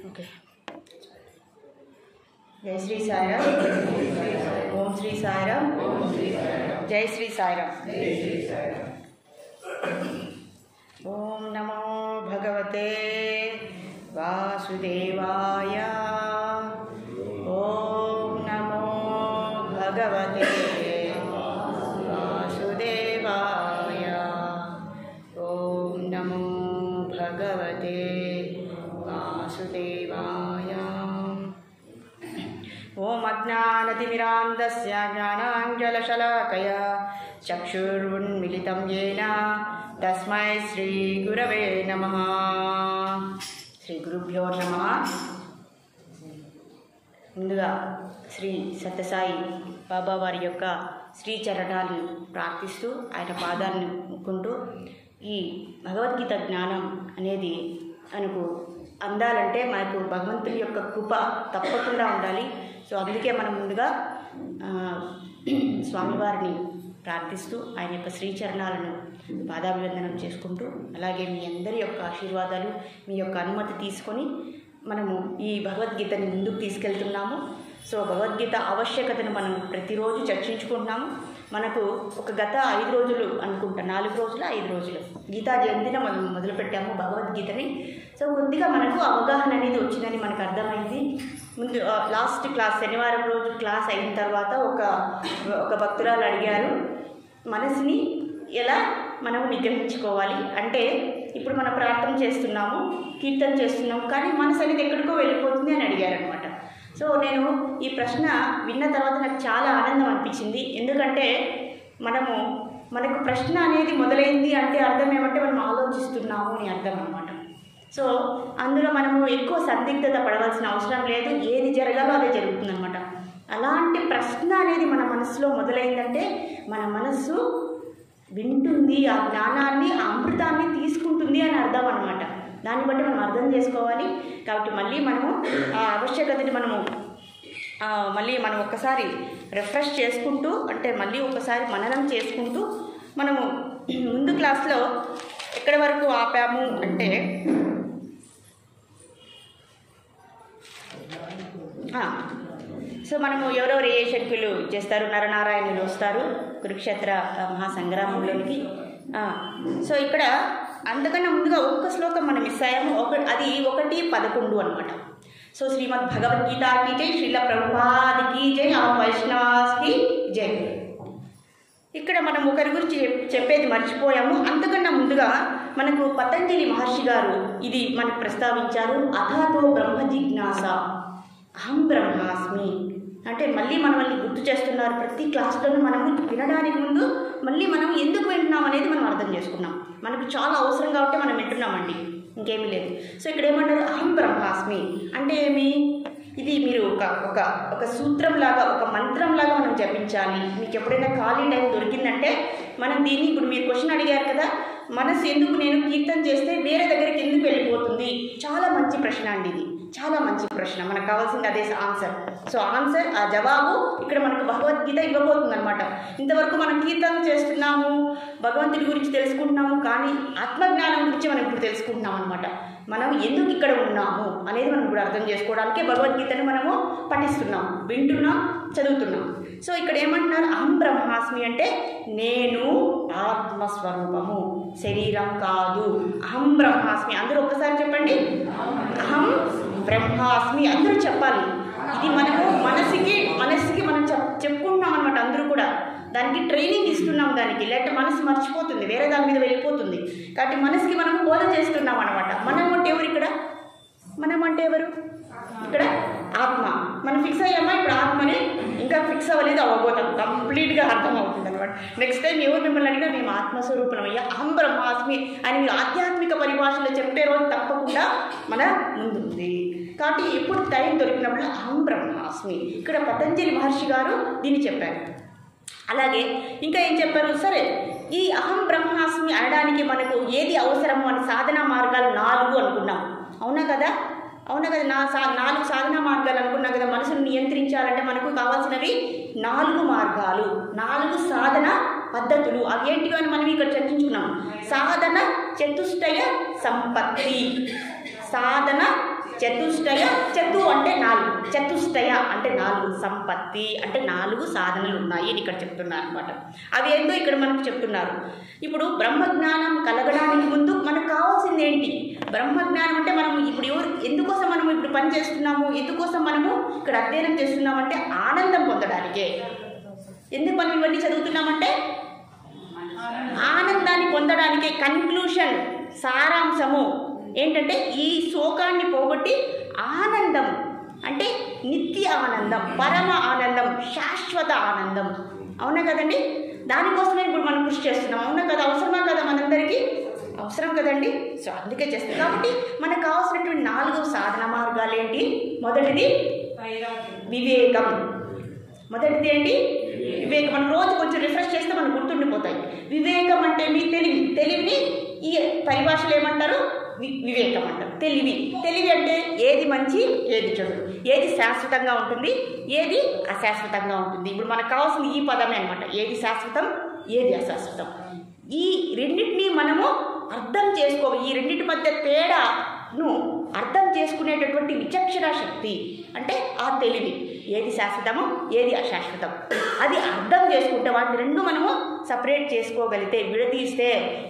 Okay. జై శ్రీ సాయిరామ్. ఓం శ్రీ సాయిరామ్. జై శ్రీ సాయిరామ్. ఓం నమో భగవతే వాసుదేవాయ. ఓం నమో భగవతే వాసుదేవాయ. ఓం నమో భగవతే వాసుదేవాయ. ఓం అజ్ఞానతిమిరాంధస్య జ్ఞానాంజనశలాకయా చక్షురున్మిలితం యేన తస్మై శ్రీ గురవే నమః. శ్రీ గురుభ్యో నమః. ముందుగా శ్రీ సత్యసాయి బాబా వారి యొక్క శ్రీ చరణాలను ప్రార్థిస్తూ ఆయన పాదాలను ముక్కుంటూ ఈ భగవద్గీత జ్ఞానం అనేది మనకు అందాలంటే మనకు భగవంతుని యొక్క కృప తప్పకుండా ఉండాలి. సో అందుకే మనం ముందుగా స్వామివారిని ప్రార్థిస్తూ ఆయన యొక్క శ్రీచరణాలను పాదాభివందనం చేసుకుంటూ, అలాగే మీ అందరి యొక్క ఆశీర్వాదాలు, మీ యొక్క అనుమతి తీసుకొని మనము ఈ భగవద్గీతని ముందుకు తీసుకెళ్తున్నాము. సో భగవద్గీత ఆవశ్యకతను మనం ప్రతిరోజు చర్చించుకుంటున్నాము. మనకు ఒక గత 5 రోజులు అనుకుంటా, 4 రోజులు 5 రోజులు గీతా జయంతిన మనం మొదలుపెట్టాము భగవద్గీతని. సో కొద్దిగా మనకు అవగాహన అనేది వచ్చిందని మనకు అర్థమైంది. ముందు లాస్ట్ క్లాస్ శనివారం రోజు క్లాస్ అయిన తర్వాత ఒక భక్తురాలు అడిగారు, మనసుని ఎలా మనం నిగ్రహించుకోవాలి అంటే, ఇప్పుడు మనం ప్రార్థన చేస్తున్నాము, కీర్తన చేస్తున్నాము, కానీ మనసు అనేది ఎక్కడికో వెళ్ళిపోతుంది అని అడిగారనమాట. సో నేను ఈ ప్రశ్న విన్న తర్వాత నాకు చాలా ఆనందం అనిపించింది. ఎందుకంటే మనకు ప్రశ్న అనేది మొదలైంది అంటే అర్థం ఏమంటే మనం ఆలోచిస్తున్నాము అని అర్థం అనమాట. సో అందులో మనము ఎక్కువ సందిగ్ధత పడవలసిన అవసరం లేదు, ఏది జరగాలో అదే జరుగుతుందనమాట. అలాంటి ప్రశ్న అనేది మన మనసులో మొదలైందంటే మన మనస్సు వింటుంది, ఆ జ్ఞానాన్ని, ఆ అమృతాన్ని తీసుకుంటుంది అని అర్థం అనమాట. దాన్ని బట్టి మనం అర్థం చేసుకోవాలి. కాబట్టి మళ్ళీ మనము ఆ ఆవశ్యకతని మళ్ళీ మనం ఒక్కసారి రిఫ్రెష్ చేసుకుంటూ, అంటే మళ్ళీ ఒకసారి మననం చేసుకుంటూ, మనము ముందు క్లాస్లో ఎక్కడి వరకు ఆపాము అంటే సో మనము ఎవరెవరు ఏ శక్తులు చేస్తారు, నరనారాయణులు వస్తారు కురుక్షేత్ర మహాసంగ్రామంలోనికి. సో ఇక్కడ అంతకన్నా ముందుగా ఒక్క శ్లోకం మనం మిస్ అయ్యాము. అది 1:11 అనమాట. సో శ్రీమద్ భగవద్గీతకి జై, శ్రీల ప్రభుపాదికి జై, ఆ వైష్ణవాస్కి జై. ఇక్కడ మనం ఒకరి గురించి చెప్పేది మర్చిపోయాము. అంతకన్నా ముందుగా మనకు పతంజలి మహర్షి గారు ఇది మనకు ప్రస్తావించారు. అథాతో బ్రహ్మ జిజ్ఞాస అహం బ్రహ్మాస్మి అంటే మళ్ళీ మనల్ని గుర్తు చేస్తున్నారు. ప్రతి క్లాస్లోనూ మనము వినడానికి ముందు మళ్ళీ మనం ఎందుకు వింటున్నాం అనేది మనం అర్థం చేసుకున్నాం. మనకు చాలా అవసరం కాబట్టి మనం వింటున్నామండి, ఇంకేమీ లేదు. సో ఇక్కడ ఏమంటారు, అహం బ్రహ్మాస్మి అంటే ఏమి, ఇది మీరు ఒక సూత్రంలాగా, ఒక మంత్రంలాగా మనం జపించాలి. మీకు ఎప్పుడైనా ఖాళీ టైం దొరికిందంటే మనం దీన్ని, ఇప్పుడు మీరు క్వశ్చన్ అడిగారు కదా, మనసు ఎందుకు నేను కీర్తన చేస్తే వేరే దగ్గరికి ఎందుకు వెళ్ళిపోతుంది, చాలా మంచి ప్రశ్న అండి ఇది, చాలా మంచి ప్రశ్న. మనకు కావాల్సింది అదే ఆన్సర్. సో ఆన్సర్, ఆ జవాబు ఇక్కడ మనకు భగవద్గీత ఇవ్వబోతుంది అనమాట. ఇంతవరకు మనం కీర్తన చేస్తున్నాము, భగవంతుడి గురించి తెలుసుకుంటున్నాము, కానీ ఆత్మజ్ఞానం గురించి మనం ఇప్పుడు తెలుసుకుంటున్నాం అనమాట. మనం ఎందుకు ఇక్కడ ఉన్నాము అనేది మనం ఇప్పుడు అర్థం చేసుకోవడానికే భగవద్గీతను మనము పఠిస్తున్నాం, వింటున్నాం, చదువుతున్నాం. సో ఇక్కడ ఏమంటున్నారు, అహం బ్రహ్మాస్మి అంటే నేను ఆత్మస్వరూపము, శరీరం కాదు. అహం బ్రహ్మాస్మి అందరూ ఒక్కసారి చెప్పండి, అహం బ్రహ్మాస్మి అందరూ చెప్పాలి. ఇది మనము మనసుకి మనం చెప్పుకుంటున్నాం అనమాట. అందరూ కూడా దానికి ట్రైనింగ్ ఇస్తున్నాం దానికి, లేకపోతే మనసు మర్చిపోతుంది, వేరే దాని మీద వెళ్ళిపోతుంది. కాబట్టి మనసుకి మనం బోధ చేస్తున్నాం అనమాట. మనం అంటే ఎవరు ఇక్కడ, మనం అంటే ఎవరు ఇక్కడ, ఆత్మ. మనం ఫిక్స్ అయ్యామా ఇప్పుడు ఆత్మని, ఇంకా ఫిక్స్ అవ్వలేదు, అవ్వబోతాం, కంప్లీట్గా అర్థం అవుతుంది అనమాట. నెక్స్ట్ టైం ఎవరు మిమ్మల్ని అడిగినా మేము ఆత్మస్వరూపం అయ్యా, అహం బ్రహ్మాస్మి అని మీరు ఆధ్యాత్మిక పరిభాషలో చెప్పే రోజు తప్పకుండా మన ముందుంది. కాబట్టి ఎప్పుడు టైం దొరికినప్పుడు అహం బ్రహ్మాస్మి, ఇక్కడ పతంజలి మహర్షి గారు దీన్ని చెప్పారు. అలాగే ఇంకా ఏం చెప్పారు, సరే ఈ అహం బ్రహ్మాస్మి అనడానికి మనకు ఏది అవసరము అని సాధనా మార్గాలు 4 అనుకున్నాం. అవునా కదా 4 సాధనా మార్గాలు అనుకున్నాం కదా. మనసును నియంత్రించాలంటే మనకు కావాల్సినవి 4 మార్గాలు, 4 సాధన పద్ధతులు. అవి ఏంటివి అని మనం ఇక్కడ చర్చించుకున్నాం. సాధన చతుష్టయ సంపత్తి. సాధన చతుష్టయ, చతు అంటే 4, చతుష్టయ అంటే 4, సంపత్తి అంటే 4 సాధనలు ఉన్నాయి అని ఇక్కడ చెప్తున్నారు అనమాట. అవి ఏంటో ఇక్కడ మనకు చెప్తున్నారు. ఇప్పుడు బ్రహ్మజ్ఞానం కలగడానికి ముందు మనకు కావాల్సింది ఏంటి? బ్రహ్మజ్ఞానం అంటే మనం ఇప్పుడు ఎందుకోసం మనము ఇప్పుడు పని చేస్తున్నాము, ఎందుకోసం మనము ఇక్కడ అధ్యయనం చేస్తున్నామంటే ఆనందం పొందడానికే. ఎందుకు మనం ఇవన్నీ చదువుతున్నామంటే ఆనందాన్ని పొందడానికే. కన్క్లూషన్, సారాంశము ఏంటంటే ఈ శోకాన్ని పోగొట్టి ఆనందం అంటే నిత్య ఆనందం, పరమ ఆనందం, శాశ్వత ఆనందం. అవునా కదండి? దానికోసమే ఇప్పుడు మనం కృషి చేస్తున్నాం. అవునా కదా? అవసరమా కదా? మనందరికీ అవసరం కదండి. సో అందుకే చేస్తాం. కాబట్టి మనకు కావాల్సినటువంటి 4 సాధన మార్గాలు ఏంటి? మొదటిది వివేకం. మొదటిది ఏంటి? వివేకం. మనం రోజు కొంచెం రిఫ్రెష్ చేస్తే మనకు గుర్తుండిపోతాయి. వివేకం అంటే మీ తెలివి. తెలివిని ఈ పరిభాషలు ఏమంటారు? వివేకం అంటారు. తెలివి. తెలివి అంటే ఏది మంచి, ఏది చెడు, ఏది శాశ్వతంగా ఉంటుంది, ఏది అశాశ్వతంగా ఉంటుంది. ఇప్పుడు మనకు కావాల్సింది ఈ పదమే అనమాట. ఏది శాశ్వతం, ఏది అశాశ్వతం. ఈ రెండింటినీ మనము అర్థం చేసుకోవాలి. ఈ రెండింటి మధ్య తేడాను అర్థం చేసుకునేటటువంటి విచక్షణ శక్తి అంటే ఆ తెలివి. ఏది శాశ్వతము, ఏది అశాశ్వతం, అది అర్థం చేసుకుంటే వాటిని రెండు మనము సపరేట్ చేసుకోగలిగితే,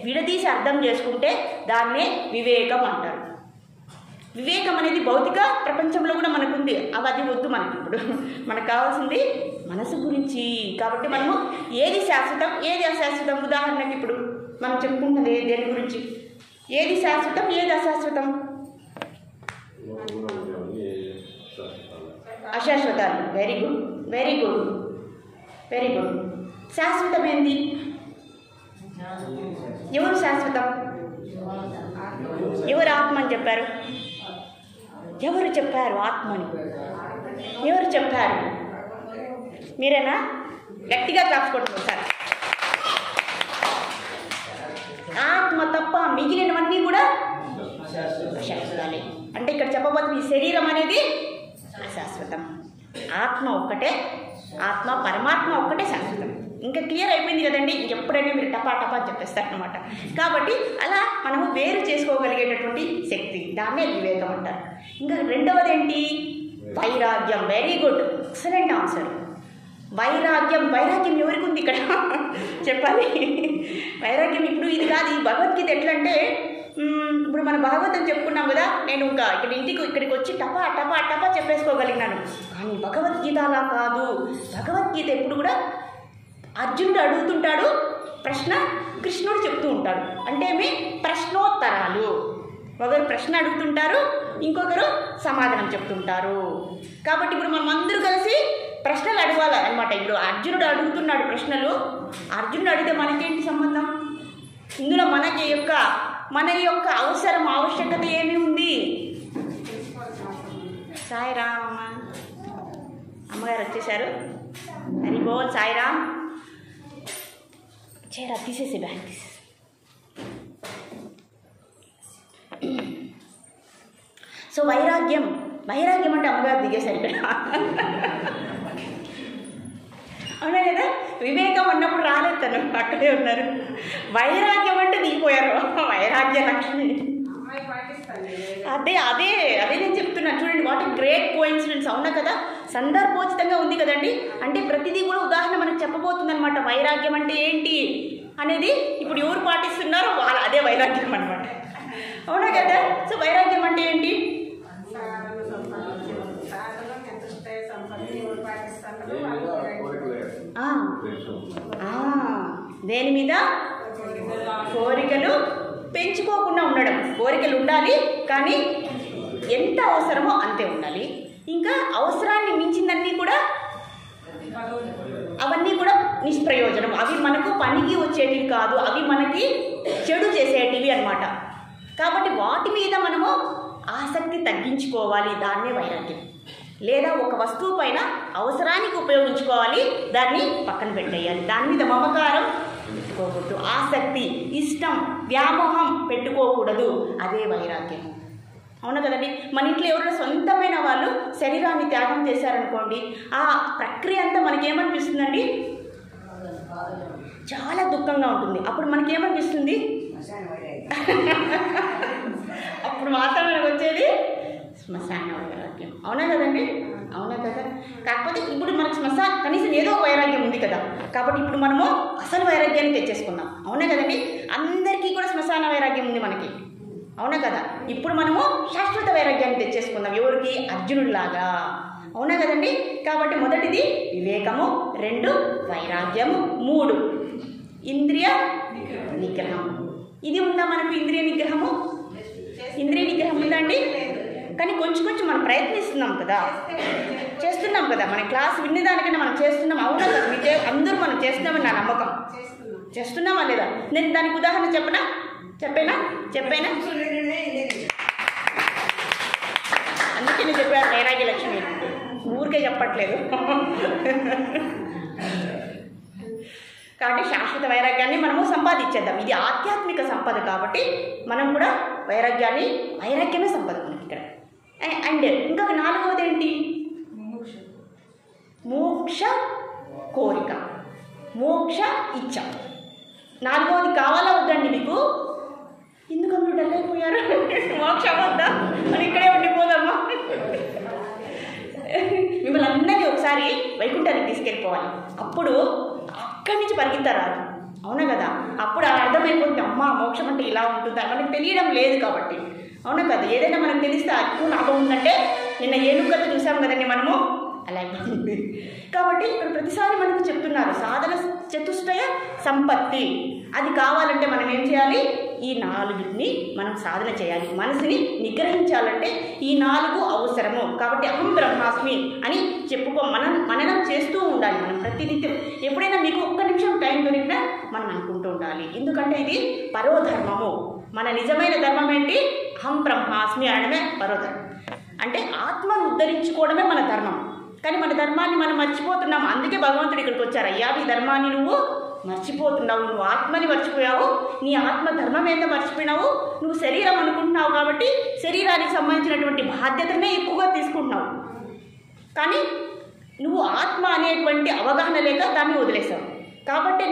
విడదీసి అర్థం చేసుకుంటే దాన్నే వివేకం అంటారు. వివేకం అనేది భౌతిక ప్రపంచంలో కూడా మనకుంది. అది వద్దు మనకి. ఇప్పుడు మనకు కావాల్సింది మనసు గురించి. కాబట్టి మనము ఏది శాశ్వతం, ఏది అశాశ్వతం. ఉదాహరణకి ఇప్పుడు మనం చెప్పుకుంటున్నది దేని గురించి? ఏది శాశ్వతం, ఏది అశాశ్వతం? అశాశ్వతాలు. Very good, very good, very good. శాశ్వతం ఏంది? ఎవరు శాశ్వతం? ఎవరు ఆత్మ అని చెప్పారు? ఎవరు చెప్పారు ఆత్మని? ఎవరు చెప్పారు? మీరేనా? గట్టిగా క్లాప్స్ కొట్టుకోండి సార్. ఆత్మ తప్ప మిగిలినవన్నీ కూడా అశాశ్వతాలే. అంటే ఇక్కడ చెప్పబోతుంది ఈ శరీరం అనేది అశాశ్వతం. ఆత్మ ఒక్కటే, ఆత్మ పరమాత్మ ఒక్కటే శాశ్వతం. ఇంకా క్లియర్ అయిపోయింది కదండి. ఎప్పుడైనా మీరు టపా టపా చెప్పేస్తారనమాట. కాబట్టి అలా మనము వేరు చేసుకోగలిగేటటువంటి శక్తి, దాన్నే వివేకం అంటారు. ఇంకా రెండవది ఏంటి? వైరాగ్యం. Very good, excellent answer. వైరాగ్యం. వైరాగ్యం ఎవరికి ఉంది ఇక్కడ చెప్పాలి? వైరాగ్యం ఇప్పుడు ఇది కాదు. ఈ భగవద్గీత ఎట్లా అంటే, ఇప్పుడు మన భాగవతం చెప్పుకున్నాం కదా, నేను ఇంకా ఇక్కడికి వచ్చి టపా టపా టపా చెప్పేసుకోగలిగినాను. కానీ భగవద్గీత అలా కాదు. భగవద్గీత ఎప్పుడు కూడా అర్జునుడు అడుగుతుంటాడు ప్రశ్న, కృష్ణుడు చెప్తూ ఉంటాడు. అంటే ఏమి? ప్రశ్నోత్తరాలు. ఒకరు ప్రశ్న అడుగుతుంటారు, ఇంకొకరు సమాధానం చెప్తుంటారు. కాబట్టి ఇప్పుడు మనం అందరూ కలిసి ప్రశ్నలు అడగాలి అనమాట. ఇప్పుడు అర్జునుడు అడుగుతున్నాడు ప్రశ్నలు. అర్జునుడు అడిగితే మనకేంటి సంబంధం? ఇందులో మన యొక్క ఆవశ్యకత ఏమి ఉంది? సాయిరామ్ అమ్మగారు వచ్చేసారు. హరి బోల్ సాయిరామ్. చేరా తీసేసి బ్యాగ్ తీసేసి. సో వైరాగ్యం అంటే అమ్మగారు దిగేశారు ఇక్కడ. అవునా లేదా? వివేకం అన్నప్పుడు రాలేదు, తను అక్కడే ఉన్నారు. వైరాగ్యం అంటే దిగిపోయారు. వైరాగ్య లక్ష్మి. అదే నేను చెప్తున్నాను చూడండి. What great coincidence. అవునా కదా? సందర్భోచితంగా ఉంది కదండి. అంటే ప్రతిదీ కూడా ఉదాహరణ మనకు చెప్పబోతుంది అనమాట. వైరాగ్యం అంటే ఏంటి అనేది ఇప్పుడు ఎవరు పాటిస్తున్నారో అదే వైరాగ్యం అనమాట. అవునా కదా? సో వైరాగ్యం అంటే ఏంటి? దేని మీద కోరికలు పెంచుకోకుండా ఉండడం. కోరికలు ఉండాలి, కానీ ఎంత అవసరమో అంతే ఉండాలి. ఇంకా అవసరాన్ని మించిందన్నీ కూడా అవన్నీ కూడా నిష్ప్రయోజనం. అవి మనకు పనికి వచ్చేటివి కాదు, అవి మనకి చెడు చేసేటివి అన్నమాట. కాబట్టి వాటి మీద మనము ఆసక్తి తగ్గించుకోవాలి. దాన్నే వైరాగ్యం. లేదా ఒక వస్తువు పైన అవసరానికి ఉపయోగించుకోవాలి, దాన్ని పక్కన పెట్టేయాలి. దాని మీద మమకారం పెట్టుకోకూడదు, ఆసక్తి, ఇష్టం, వ్యామోహం పెట్టుకోకూడదు. అదే వైరాగ్యం. అవును కదండి? మన ఇంట్లో ఎవరైనా సొంతమైన వాళ్ళు శరీరాన్ని త్యాగం చేశారనుకోండి, ఆ ప్రక్రియ అంతా మనకేమనిపిస్తుందండి? చాలా దుఃఖంగా ఉంటుంది. అప్పుడు మనకేమనిపిస్తుంది? అప్పుడు మాత్రం మనకు వచ్చేది శ్మశాన వైరాగ్యం. అవునా కదండి? అవునా కదా? కాకపోతే ఇప్పుడు మనకు కనీసం ఏదో వైరాగ్యం ఉంది కదా, కాబట్టి ఇప్పుడు మనము అసలు వైరాగ్యాన్ని తెచ్చేసుకుందాం. అవునా కదండి? అందరికీ కూడా శ్మశాన వైరాగ్యం ఉంది మనకి. అవునా కదా? ఇప్పుడు మనము శాశ్వత వైరాగ్యాన్ని తెచ్చేసుకుందాం. ఎవరికి? అర్జునుడిలాగా. అవునా కదండి? కాబట్టి మొదటిది వివేకము, 2 వైరాగ్యము, 3 ఇంద్రియ నిగ్రహం. ఇది ఉందా మనకు? ఇంద్రియ నిగ్రహము ఉందండి. కానీ కొంచెం మనం ప్రయత్నిస్తున్నాం కదా, మన క్లాస్ వినేదానికన్నా మనం చేస్తున్నాం. అవునా కదా? అందరూ మనం చేస్తున్నామని నా నమ్మకం. చేస్తున్నామా లేదా? నేను దానికి ఉదాహరణ చెప్పేనా? అందుకే నేను చెప్పాను వైరాగ్య లక్ష్మి, ఊరికే చెప్పట్లేదు. కాబట్టి శాశ్వత వైరాగ్యాన్ని మనము సంపాదించేద్దాం. ఇది ఆధ్యాత్మిక సంపద కాబట్టి మనం కూడా వైరాగ్యమే సంపద మనకి ఇక్కడ. అండ్ ఇంకొక 4వది ఏంటి? మోక్ష కోరిక, మోక్ష ఇచ్చ. 4వది కావాలా వద్దండి మీకు? ఎందుకు అందరూ డల్ అయిపోయారు? మోక్షం వద్దా అని ఇక్కడే ఉండిపోదమ్మా. మిమ్మల్ని అందరినీ ఒకసారి వైకుంఠానికి తీసుకెళ్ళిపోవాలి. అప్పుడు అక్కడి నుంచి పరిగెత్తారు. అవునా కదా? అప్పుడు అర్థమైపోతుంది, అమ్మ మోక్షం అంటే ఇలా ఉంటుందా. మనకు తెలియడం లేదు కాబట్టి. అవునా కదా? ఏదైనా మనకు తెలిస్తే ఎక్కువ లాభం ఉందంటే నిన్న ఏనుగత చూసాం కదండి మనము, అలాగే. కాబట్టి ఇక్కడ ప్రతిసారి మనకు చెప్తున్నారు సాధన చతుష్టయ సంపత్తి. అది కావాలంటే మనం ఏం చేయాలి? ఈ 4ని మనం సాధన చేయాలి. మనసుని నిగ్రహించాలంటే ఈ 4 అవసరము. కాబట్టి అహం బ్రహ్మాస్మి అని మననం చేస్తూ ఉండాలి. మనం ప్రతినిత్యం ఎప్పుడైనా మీకు ఒక్క నిమిషం టైం దొరికినా మనం అనుకుంటూ ఉండాలి. ఎందుకంటే ఇది పరోధర్మము. మన నిజమైన ధర్మం ఏంటి? అహం బ్రహ్మాస్మి అనడమే పరోధర్మం. అంటే ఆత్మను ఉద్ధరించుకోవడమే మన ధర్మం. కానీ మన ధర్మాన్ని మనం మర్చిపోతున్నాము. అందుకే భగవంతుడు ఇక్కడికి వచ్చారు. అయ్యా, ఈ ధర్మాన్ని నువ్వు మర్చిపోతున్నావు, నువ్వు ఆత్మని మర్చిపోయావు, నీ ఆత్మ ధర్మం ఏందో మర్చిపోయినావు. నువ్వు శరీరం అనుకుంటున్నావు కాబట్టి శరీరానికి సంబంధించినటువంటి బాధ్యతనే ఎక్కువగా తీసుకుంటున్నావు. కానీ నువ్వు ఆత్మ అనేటువంటి అవగాహన లేక దాన్ని వదిలేసావు. కాబట్టి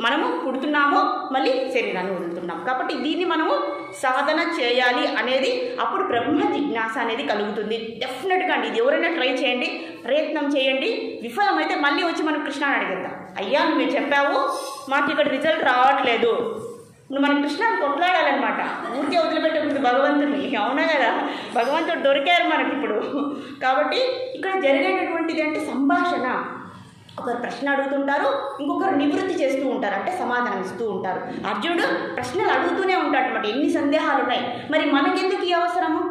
మనము పుడుతున్నాము, మళ్ళీ శరీరాన్ని వదులుతున్నాం. కాబట్టి దీన్ని మనము సాధన చేయాలి అనేది, అప్పుడు బ్రహ్మ జిజ్ఞాస అనేది కలుగుతుంది. డెఫినెట్గా అండి. ఇది ఎవరైనా ట్రై చేయండి, ప్రయత్నం చేయండి. విఫలమైతే మళ్ళీ వచ్చి మనం కృష్ణాని అడిగేద్దాం. అయ్యా, నువ్వు చెప్పావు, మాకు ఇక్కడ రిజల్ట్ రావట్లేదు. నువ్వు మన కృష్ణాన్ని కొట్లాడాలన్నమాట. ఊరికే వదిలిపెట్టకుండా భగవంతుని. అవునా కదా? భగవంతుడు దొరికారు మనకి ఇప్పుడు. కాబట్టి ఇక్కడ జరిగేటటువంటిది అంటే సంభాషణ. ఒకరు ప్రశ్న అడుగుతుంటారు, ఇంకొకరు నివృత్తి చేస్తూ ఉంటారు, అంటే సమాధానం ఇస్తూ ఉంటారు. అర్జునుడు ప్రశ్నలు అడుగుతూనే ఉంటాడు అన్నమాట. ఎన్ని సందేహాలు ఉన్నాయి. మరి మనకెందుకు ఈ అవసరము?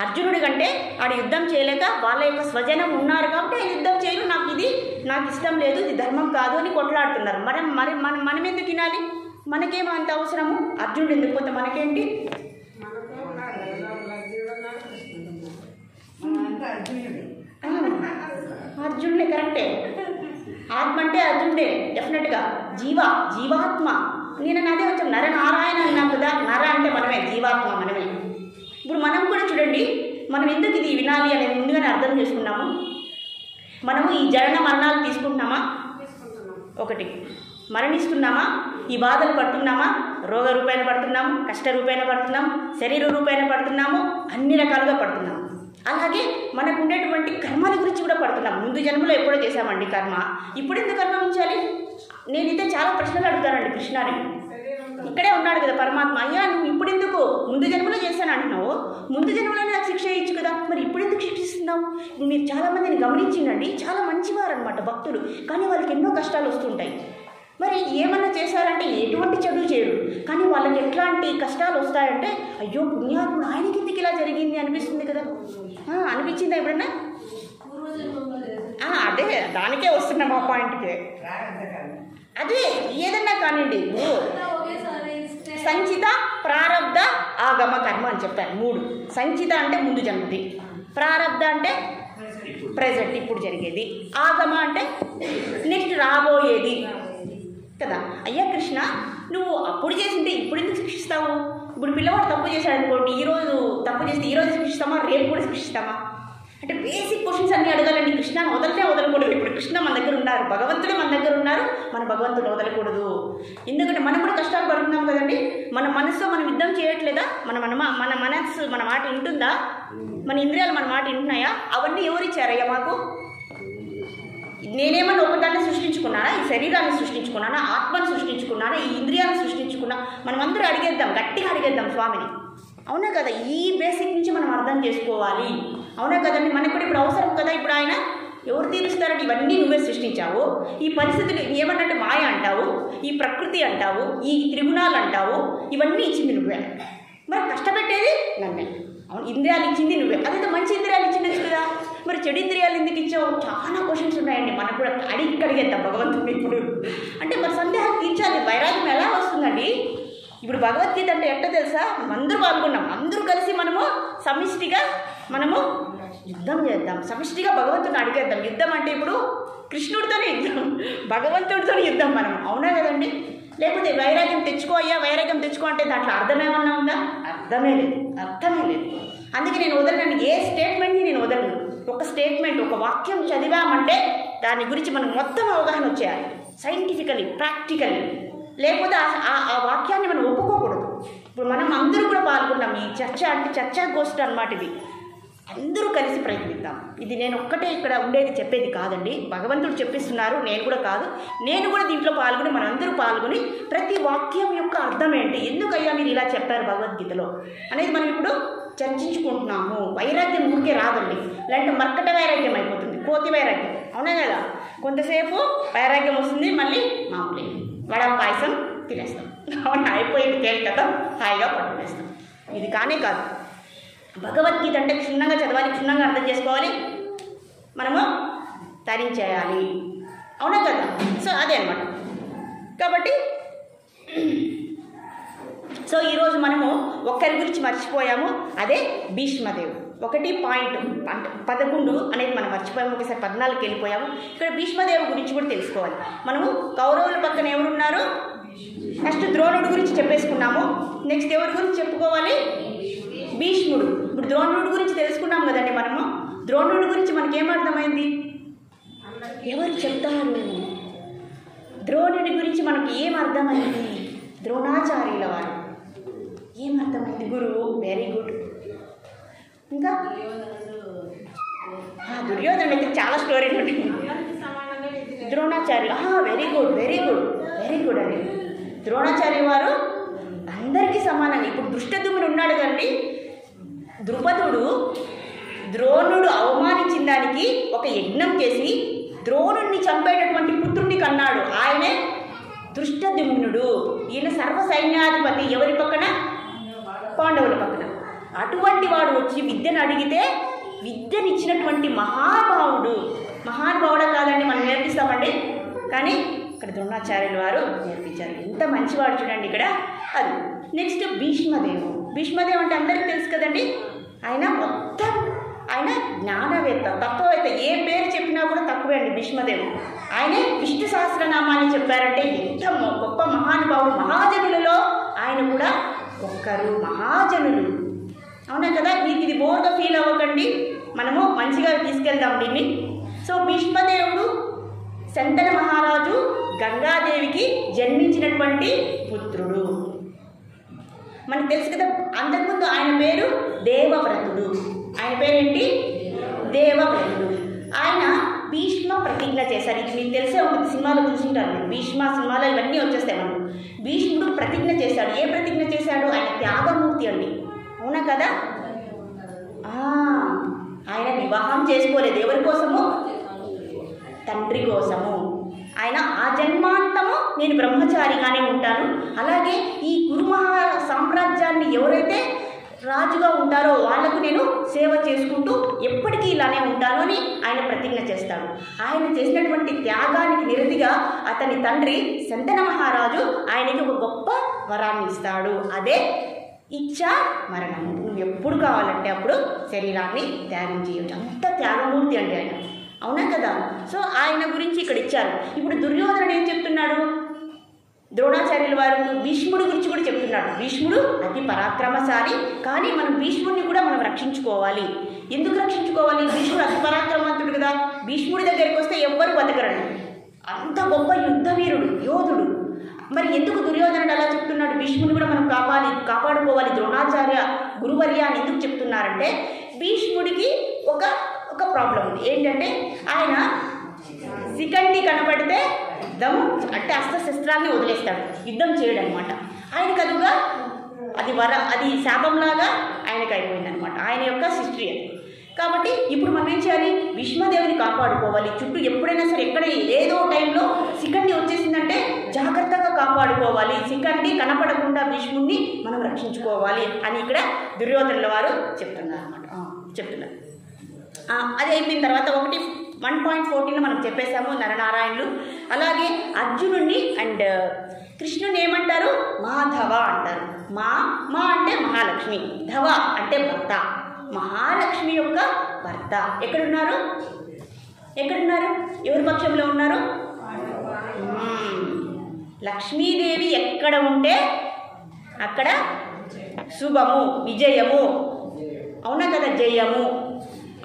అర్జునుడి కంటే ఆడు యుద్ధం చేయలేక వాళ్ళ యొక్క స్వజనం ఉన్నారు కాబట్టి ఆ యుద్ధం చేయను, నాకు ఇష్టం లేదు, ఇది ధర్మం కాదు అని కొట్లాడుతున్నారు. మనం ఎందుకు వినాలి? మనకేమో అంత అవసరము? అర్జునుడు ఎందుకు పోతే మనకేంటి? అర్జునుడే కరెక్టే. ఆత్మ అంటే అర్జునుడే డెఫినెట్గా. జీవాత్మ. నేను అదే వచ్చాను, నరనారాయణ అన్నాం కదా. నర అంటే మనమే, జీవాత్మ మనమే. ఇప్పుడు మనం కూడా చూడండి, మనం ఎందుకు ఇది వినాలి అనేది ముందుగానే అర్థం చేసుకున్నాము. మనము ఈ జనన మరణాలు తీసుకుంటున్నామా? ఒకటి. మరణిస్తున్నామా? ఈ బాధలు పడుతున్నామా? రోగ రూపేణ పడుతున్నాము, కష్ట రూపేణ పడుతున్నాము, శరీర రూపేణ పడుతున్నాము, అన్ని రకాలుగా పడుతున్నాము. అలాగే మనకు ఉండేటువంటి కర్మల గురించి కూడా పడుతున్నాం. ముందు జన్మలో ఎప్పుడో చేశామండి కర్మ, ఇప్పుడు ఎందుకు అనుభవించాలి? నేనైతే చాలా ప్రశ్నలు అడుగుతానండి కృష్ణాని. ఇక్కడే ఉన్నాడు కదా పరమాత్మ. అయ్యా, నువ్వు ఇప్పుడు ఎందుకు ముందు జన్మలో చేశాను అంటున్నావు? ముందు జన్మలోనే నాకు శిక్ష ఇచ్చు కదా, మరి ఇప్పుడు ఎందుకు శిక్షిస్తున్నావు? ఇప్పుడు మీరు చాలామందిని గమనించిందండి, చాలా మంచివారు అనమాట భక్తులు, కానీ వాళ్ళకి ఎన్నో కష్టాలు వస్తుంటాయి. మరి ఏమన్నా చేశారంటే ఎటువంటి చెడు చేయరు, కానీ వాళ్ళకి ఎట్లాంటి కష్టాలు వస్తాయంటే, అయ్యో పుణ్యాత్ముడు, ఆయనకి ఎందుకు ఇలా జరిగింది అనిపిస్తుంది కదా. అనిపించిందా ఎప్పుడన్నా? అదే దానికే వస్తున్నాం ఆ పాయింట్కి. అదే ఏదన్నా కానివ్వండి, సంచిత, ప్రారబ్ధ, ఆగమ కర్మ అని చెప్పారు 3. సంచిత అంటే ముందు జన్మది, ప్రారబ్ధ అంటే ప్రెజెంట్ ఇప్పుడు జరిగేది, ఆగమ అంటే నెక్స్ట్ రాబోయేది కదా. అయ్యా కృష్ణ, నువ్వు అప్పుడు చేసింటే ఇప్పుడు ఎందుకు శిక్షిస్తావు? ఇప్పుడు పిల్లవాడు తప్పు చేశాడు అనుకోండి, ఈరోజు తప్పు చేస్తే ఈరోజు శిక్షిస్తామా, రేపు కూడా శిక్షిస్తామా? అంటే బేసిక్ క్వశ్చన్స్ అన్నీ అడగాలండి. కృష్ణని వదలకూడదు. ఇప్పుడు కృష్ణ మన దగ్గర ఉన్నారు, భగవంతుడే మన దగ్గర ఉన్నారు, మన భగవంతుడు వదలకూడదు. ఎందుకంటే మనం కూడా కష్టాలు పడుతున్నాం కదండి. మన మనసుతో మనం యుద్ధం చేయట్లేదా? మన మనస్సు మన మాట వింటుందా? మన ఇంద్రియాలు మన మాట వింటున్నాయా? అవన్నీ ఎవరిచ్చారయ్యా మాకు? నేనేమన్నా ఒకదాన్ని సృష్టించుకున్నానా? ఈ శరీరాన్ని సృష్టించుకున్నానా? ఆత్మను సృష్టించుకున్నానా? ఈ ఇంద్రియాలను సృష్టించుకున్నా? మనం అందరూ అడిగేద్దాం, గట్టిగా అడిగేద్దాం స్వామిని. అవునా కదా? ఈ బేసిక్ నుంచి మనం అర్థం చేసుకోవాలి. అవునా కదండి? మనకు కూడా ఇప్పుడు అవసరం కదా. ఇప్పుడు ఆయన ఎవరు తీరుస్తారంటే ఇవన్నీ నువ్వే సృష్టించావు, ఈ పరిస్థితులు ఏమన్నట్టు మాయ అంటావు, ఈ ప్రకృతి అంటావు, ఈ త్రిగుణాలు అంటావు, ఇవన్నీ ఇచ్చింది నువ్వే. మరి కష్టపెట్టేది నన్నే. అవును, ఇంద్రియాలు ఇచ్చింది నువ్వే. అదైతే మంచి ఇంద్రియాలు ఇచ్చిండొచ్చు కదా. మరి చెడు ఇంద్రియాలు ఎందుకు ఇచ్చావు? చాలా క్వశ్చన్స్ ఉన్నాయండి. మనకు కూడా అడిగేద్దాం భగవంతుడు ఇప్పుడు. అంటే మరి సందేహం తీర్చాలి. వైరాగ్యం ఎలా వస్తుందండి? ఇప్పుడు భగవద్గీత అంటే ఎట్టో తెలుసా? అందరూ పాల్గొన్నాం, అందరూ కలిసి మనము సమిష్టిగా యుద్ధం చేద్దాం, సమిష్టిగా భగవంతుడిని అడిగేద్దాం. యుద్ధం అంటే ఇప్పుడు కృష్ణుడితోనే యుద్ధం, భగవంతుడితోనే యుద్ధం మనం. అవునా కదండి? లేకపోతే వైరాగ్యం తెచ్చుకో అయ్యా, వైరాగ్యం తెచ్చుకో అంటే దాంట్లో అర్థం ఏమన్నా ఉందా? అర్థమే లేదు. అందుకే నేను వదలను. ఏ స్టేట్మెంట్ని నేను వదలను. ఒక స్టేట్మెంట్, ఒక వాక్యం చదివామంటే దాని గురించి మనకు మొత్తం అవగాహన వచ్చేయాలి, సైంటిఫికలీ, ప్రాక్టికలీ. లేకపోతే ఆ వాక్యాన్ని మనం ఒప్పుకోకూడదు. ఇప్పుడు మనం అందరూ కూడా పాల్గొన్నాం. ఈ చర్చ అంటే చర్చాగోష్ఠి అన్నమాట. ఇది అందరూ కలిసి ప్రయత్నిద్దాం. ఇది నేను ఒక్కటే ఇక్కడ ఉండేది చెప్పేది కాదండి, భగవంతుడు చెప్పిస్తున్నారు, నేను కూడా కాదు. నేను కూడా దీంట్లో పాల్గొని, మనందరూ పాల్గొని ప్రతి వాక్యం యొక్క అర్థం ఏంటి, ఎందుకయ్యా మీరు ఇలా చెప్పారు భగవద్గీతలో అనేది మనం ఇప్పుడు చర్చించుకుంటున్నాము. వైరాగ్యం ఊరికే రాదండి, లేదంటే మర్కట వైరాగ్యం అయిపోతుంది, కోతి వైరాగ్యం. అవునా కదా? కొంతసేపు వైరాగ్యం వస్తుంది, మళ్ళీ మామూలు వడ పాయసం తినేస్తాం. అవునా? అయిపోయింది తేలికత, హాయిగా పట్టుకునేస్తాం. ఇది కానే కాదు. భగవద్గీత అంటే క్షుణ్ణంగా చదవాలి, క్షుణ్ణంగా అర్థం చేసుకోవాలి, మనము తరించేయాలి. అవునా కదా? సో అదే అనమాట. కాబట్టి ఈరోజు మనము ఒక్కరి గురించి మర్చిపోయాము, అదే భీష్మదేవుడు. 1.11 అనేది మనం మర్చిపోయాము, ఒకసారి 14కి వెళ్ళిపోయాము. ఇక్కడ భీష్మదేవుడి గురించి కూడా తెలుసుకోవాలి. మనము కౌరవుల పక్కన ఎవరున్నారు? ఫస్ట్ ద్రోణుడి గురించి చెప్పేసుకున్నాము. నెక్స్ట్ ఎవరి గురించి చెప్పుకోవాలి? భీష్ముడు. ఇప్పుడు ద్రోణుడి గురించి తెలుసుకున్నాం కదండి మనము. ద్రోణుడి గురించి మనకేమర్థమైంది? ఎవరు చెప్తారు? ద్రోణుడి గురించి మనకి ఏమర్థమైంది? ద్రోణాచార్యుల వారు. ఏమర్థమైంది? గురువు. Very good. ఇంకా దుర్యోధనుడు అయితే చాలా స్టోరీలు ఉంటాయి. ద్రోణాచార్యులు. వెరీ గుడ్ అండి. ద్రోణాచార్య వారు అందరికీ సమానంగా. ఇప్పుడు దుష్టదుమ్ముడు ఉన్నాడు కండి, ద్రుపదుడు ద్రోణుడు అవమానించిన దానికి ఒక యజ్ఞం చేసి ద్రోణుడిని చంపేటటువంటి పుత్రుడిని కన్నాడు. ఆయనే దృష్టద్యుమ్నుడు. ఈయన సర్వ సైన్యాధిపతి. ఎవరి పక్కన? పాండవుల పక్కన. అటువంటి వాడు వచ్చి విద్యను అడిగితే విద్యనిచ్చినటువంటి మహానుభావుడా కాదండి, మనం నేర్పిస్తామండి. కానీ ఇక్కడ ద్రోణాచార్యుల వారు నేర్పించారు. ఎంత మంచివాడు చూడండి ఇక్కడ. అది నెక్స్ట్ భీష్మదేవు అంటే అందరికీ తెలుసు కదండి. ఆయన జ్ఞానవేత్త, తత్వవేత్త. ఏ పేరు చెప్పినా కూడా తక్కువే అండి భీష్మదేవుడు. ఆయనే విష్ణు సహస్రనామాన్ని చెప్పారంటే ఎంత గొప్ప మహానుభావుడు. మహాజనులలో ఆయన కూడా ఒక్కరు, మహాజనులు. అవునా కదా? మీకు ఇది బోర్గా ఫీల్ అవ్వకండి, మనము మంచిగా తీసుకెళ్దాం దీన్ని. సో భీష్మదేవుడు శంతన మహారాజు గంగాదేవికి జన్మించినటువంటి పుత్రుడు. మనకు తెలుసు కదా. అంతకుముందు ఆయన పేరు దేవవ్రతుడు. ఆయన పేరేంటి? దేవవ్రతుడు. ఆయన భీష్మ ప్రతిజ్ఞ చేశారు. ఇది మీకు తెలిసే ఉంటుంది, సినిమాలో చూసింటారు మీరు. భీష్మ సినిమాలో ఇవన్నీ వచ్చేస్తాయి మనకు. భీష్ముడు ప్రతిజ్ఞ చేశాడు. ఏ ప్రతిజ్ఞ చేశాడు? ఆయన త్యాగమూర్తి అండి. అవునా కదా? ఆయన వివాహం చేసుకోలేదు. ఎవరి కోసము? తండ్రి కోసము. ఆయన ఆ జన్మాంతము నేను బ్రహ్మచారిగానే ఉంటాను, అలాగే ఈ కురుమహా సామ్రాజ్యాన్ని ఎవరైతే రాజుగా ఉంటారో వాళ్లకు నేను సేవ చేసుకుంటూ ఎప్పటికీ ఇలానే ఉంటాను అని ఆయన ప్రతిజ్ఞ చేస్తాడు. ఆయన చేసినటువంటి త్యాగానికి నిరతిగా అతని తండ్రి శంతన మహారాజు ఆయనకి ఒక గొప్ప వరాన్ని ఇస్తాడు. అదే ఇచ్చా మరణం. నువ్వు ఎప్పుడు కావాలంటే అప్పుడు శరీరాన్ని త్యాగం చేయవచ్చు. అంత త్యాగమూర్తి అండి ఆయన. అవునా కదా? సో ఆయన గురించి ఇక్కడ ఇచ్చారు. ఇప్పుడు దుర్యోధనుడు ఏం చెప్తున్నాడు? ద్రోణాచార్యుల వారు భీష్ముడి గురించి కూడా చెప్తున్నాడు. భీష్ముడు అతి పరాక్రమశాలి, కానీ మనం భీష్ముడిని కూడా మనం రక్షించుకోవాలి. ఎందుకు రక్షించుకోవాలి? భీష్ముడు అతి పరాక్రమవంతుడు కదా. భీష్ముడి దగ్గరికి వస్తే ఎవ్వరు బతకరండి, అంత గొప్ప యుద్ధ వీరుడు, యోధుడు. మరి ఎందుకు దుర్యోధనుడు అలా చెప్తున్నాడు? భీష్ముని కూడా మనం కాపాడుకోవాలి ద్రోణాచార్య గురువర్య అని ఎందుకు చెప్తున్నారంటే, భీష్ముడికి ఒక ప్రాబ్లం ఉంది. ఏంటంటే ఆయన శిఖండి కనపడితే యుద్ధం అంటే అస్త్రశస్త్రాన్ని వదిలేస్తాడు, యుద్ధం చేయడం అనమాట. ఆయనకు అదుగా అది శాపంలాగా ఆయనకు అయిపోయింది అనమాట, ఆయన యొక్క హిస్టరీ అది. కాబట్టి ఇప్పుడు మనం ఏం చేయాలి? భీష్మదేవిని కాపాడుకోవాలి. చుట్టూ ఎప్పుడైనా సరే ఎక్కడ ఏదో టైంలో శిఖండి వచ్చేసిందంటే జాగ్రత్తగా కాపాడుకోవాలి. శిఖండి కనపడకుండా భీష్ముడిని మనం రక్షించుకోవాలి అని ఇక్కడ దుర్యోధనుల వారు చెప్తున్నారు అనమాట. చెప్తున్నారు. అది అయిపోయిన తర్వాత 1.14 మనం చెప్పేశాము నరనారాయణులు. అలాగే అర్జునుడిని అండ్ కృష్ణుని ఏమంటారు? మాధవ అంటారు. మా అంటే మహాలక్ష్మి, ధవ అంటే భర్త. మహాలక్ష్మి యొక్క భర్త ఎక్కడున్నారు? ఎవరి పక్షంలో ఉన్నారు? లక్ష్మీదేవి ఎక్కడ ఉంటే అక్కడ శుభము, విజయము. అవునా కదా? జయము.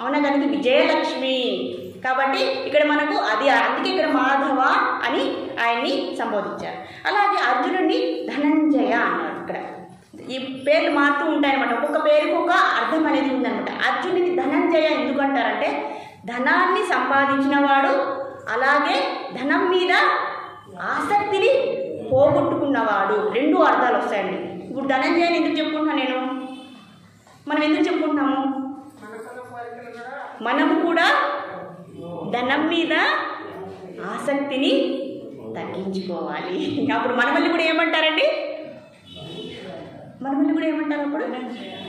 అవునా కనుక విజయలక్ష్మి. కాబట్టి ఇక్కడ మనకు అది అందుకే ఇక్కడ మాధవ అని ఆయన్ని సంబోధించారు. అలాగే అర్జునుడిని ధనంజయ అన్నారు. ఇక్కడ ఈ పేర్లు మారుతూ ఉంటాయన్నమాట, ఒక్కొక్క పేరుకు ఒక అర్థం అనేది ఉందన్నమాట. అర్జునుడిని ధనంజయ ఎందుకంటారంటే ధనాన్ని సంపాదించిన వాడు, అలాగే ధనం మీద ఆసక్తిని పోగొట్టుకున్నవాడు. 2 అర్థాలు వస్తాయండి. ఇప్పుడు ధనంజయని ఎందుకు చెప్పుకుంటున్నా మనం ఎందుకు చెప్పుకుంటున్నాము? మనము కూడా ధనం మీద ఆసక్తిని తగ్గించుకోవాలి. అప్పుడు మనమల్ని కూడా ఏమంటారండి? అప్పుడు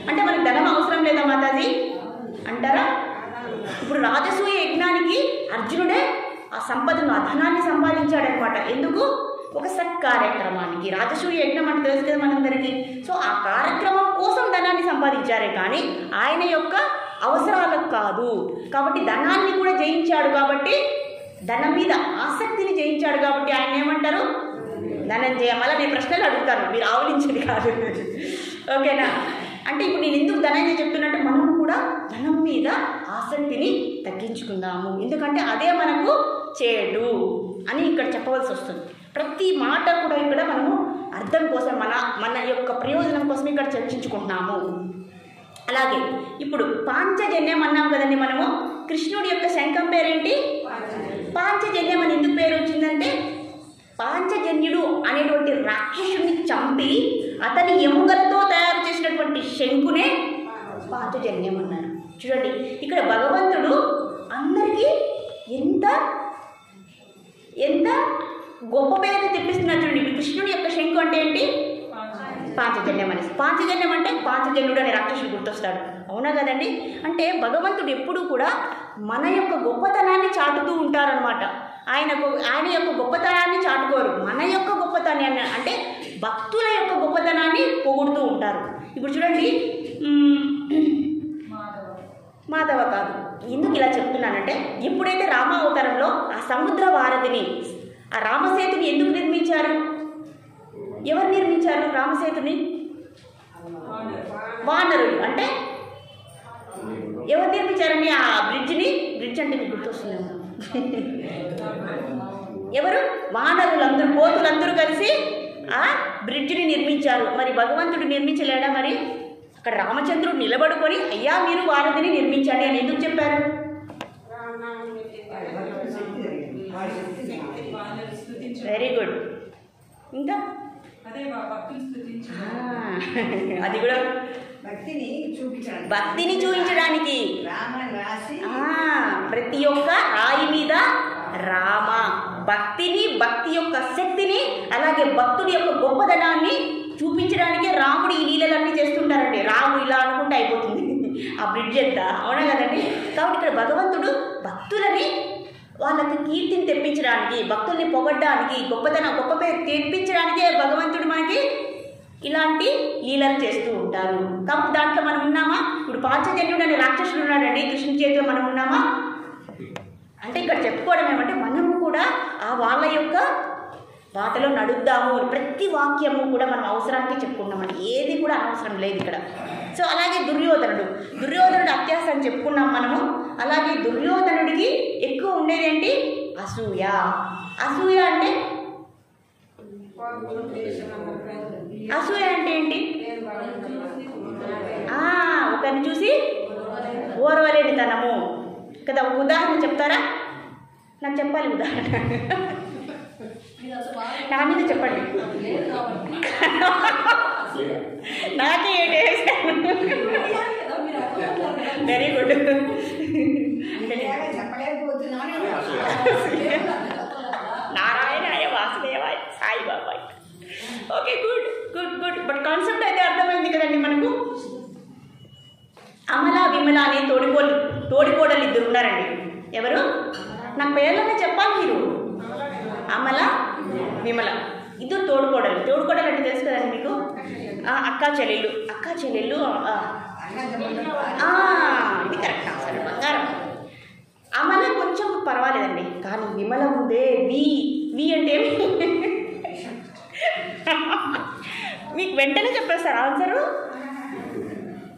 అంటే మనకు ధనం అవసరం లేదా మాతాజీ అంటారా? ఇప్పుడు రాజసూయ యజ్ఞానికి అర్జునుడే ఆ సంపదను, ఆ ధనాన్ని సంపాదించాడనమాట. ఎందుకు? ఒక సత్కార్యక్రమానికి. రాజసూయ యజ్ఞం అంటే తెలుసు కదా మనందరికీ. సో ఆ కార్యక్రమం కోసం ధనాన్ని సంపాదించారే కానీ ఆయన యొక్క అవసరాలకు కాదు. కాబట్టి ధనాన్ని కూడా జయించాడు, కాబట్టి ధనం మీద ఆసక్తిని జయించాడు, కాబట్టి ఆయన ఏమంటారు? ధనంజయ. మళ్ళీ నేను ప్రశ్నలు అడుగుతాను, మీరు ఆవలించేది కాదు. ఓకేనా? అంటే ఇప్పుడు నేను ఎందుకు ధనంజయ చెప్తున్నట్టు, మనం కూడా ధనం మీద ఆసక్తిని తగ్గించుకుందాము. ఎందుకంటే అదే మనకు చేడు అని ఇక్కడ చెప్పవలసి వస్తుంది. ప్రతి మాట కూడా ఇక్కడ మనము అర్థం కోసం, మన యొక్క ప్రయోజనం కోసం ఇక్కడ చర్చించుకుంటున్నాము. అలాగే ఇప్పుడు పాంచజన్యం అన్నాం కదండి మనము. కృష్ణుడి యొక్క శంఖం పేరేంటి? పాంచజన్యం అని ఎందుకు పేరు వచ్చిందంటే, పాంచజన్యుడు అనేటువంటి రాక్షసుని చంపి అతని ఎముకలతో తయారు చేసినటువంటి శంకునే పాంచజన్యం అన్నారు. చూడండి ఇక్కడ భగవంతుడు అందరికీ ఎంత గొప్ప పేరు తెప్పిస్తున్నారు. చూడండి కృష్ణుడి యొక్క శంకు అంటే ఏంటి? పాంచజన్యం అనేసి. పాంచజన్యం అంటే పాంచజన్యుడు అనే రాక్షసుడు గుర్తొస్తాడు. అవునా కదండి? అంటే భగవంతుడు ఎప్పుడూ కూడా మన యొక్క గొప్పతనాన్ని చాటుతూ ఉంటారనమాట. ఆయన యొక్క గొప్పతనాన్ని చాటుకోరు, మన యొక్క గొప్పతనాన్ని అంటే భక్తుల యొక్క గొప్పతనాన్ని పొగుడుతూ ఉంటారు. ఇప్పుడు చూడండి మాధవ కాదు. ఎందుకు ఇలా చెప్తున్నానంటే, ఎప్పుడైతే రామావతారంలో ఆ సముద్ర వారధిని, ఆ రామసేతుని ఎందుకు నిర్మించారు? ఎవరు నిర్మించారు రామసేతుని? వానరులు. అంటే ఎవరు నిర్మించారండి ఆ బ్రిడ్జ్ అంటే మీకు గుర్తొస్తుంది ఎవరు? వానరులందరూ, కోతులందరూ కలిసి ఆ బ్రిడ్జిని నిర్మించారు. మరి భగవంతుడు నిర్మించలేడా? మరి అక్కడ రామచంద్రుడు నిలబడుకొని అయ్యా మీరు వారధిని నిర్మించండి అని ఎందుకు చెప్పారు? Very good. ఇంకా అది కూడా భక్తిని చూపించడానికి. ప్రతి ఒక్క రాయి మీద రామ, భక్తి యొక్క శక్తిని, అలాగే భక్తుడి యొక్క గొప్పదనాన్ని చూపించడానికే రాముడు ఈ లీలలన్నీ చేస్తుంటారండి. రాముడు ఇలా అనుకుంటే అయిపోతుంది ఆ బ్రిడ్జ్ ఎంత. అవునా కదండి? కాబట్టి ఇక్కడ భగవంతుడు భక్తులని వాళ్ళకి కీర్తిని తెప్పించడానికి, భక్తుల్ని పొగడ్డానికి, గొప్ప పేరు తెప్పించడానికే భగవంతుడు మనకి ఇలాంటి లీలలు చేస్తూ ఉంటారు. కాబట్టి దాంట్లో మనం ఉన్నామా? ఇప్పుడు పాంచజన్యుడు అనే రాక్షసుడు ఉన్నాడండి, కృష్ణుడి చేతిలో మనం ఉన్నామా? అంటే ఇక్కడ చెప్పుకోవడం ఏమంటే, మనము కూడా ఆ వాళ్ళ యొక్క బాటలో నడుద్దాము. ప్రతి వాక్యము కూడా మనం అవసరానికి చెప్పుకున్నామండి, ఏది కూడా అనవసరం లేదు ఇక్కడ. సో అలాగే దుర్యోధనుడు అత్యాస అని చెప్పుకున్నాం మనము. అలాగే దుర్యోధనుడికి ఎక్కువ ఉండేది ఏంటి? అసూయ. అసూయ అంటే ఏంటి? ఒకరిని చూసి ఓర్వలేనితనము కదా. ఒక ఉదాహరణ చెప్తారా? నాకు చెప్పాలి ఉదాహరణ, నా మీద చెప్పండి. నాకే వెరీ గుడ్. నారాయణాయ వాసుదేవాయ సాయిబాబాయ్. Okay, good good good. But concept అయితే అర్థమైంది కదండి మనకు. అమల విమల అనే తోడికోడలు ఇద్దరు ఉన్నారండి. ఎవరు? నాకు పేర్లనే చెప్పాలి మీరు. అమల విమల ఇద్దరు తోడుకోడలు అంటే తెలుసు కదండి మీకు. అక్కా చెల్లెళ్ళు ఇది కరెక్ట్ ఆన్సర్, బంగారం. అమల కొంచెం పర్వాలేదండి, కానీ విమల ఉందే వి అంటే ఏమి మీకు వెంటనే చెప్పేస్తారు ఆన్సరు.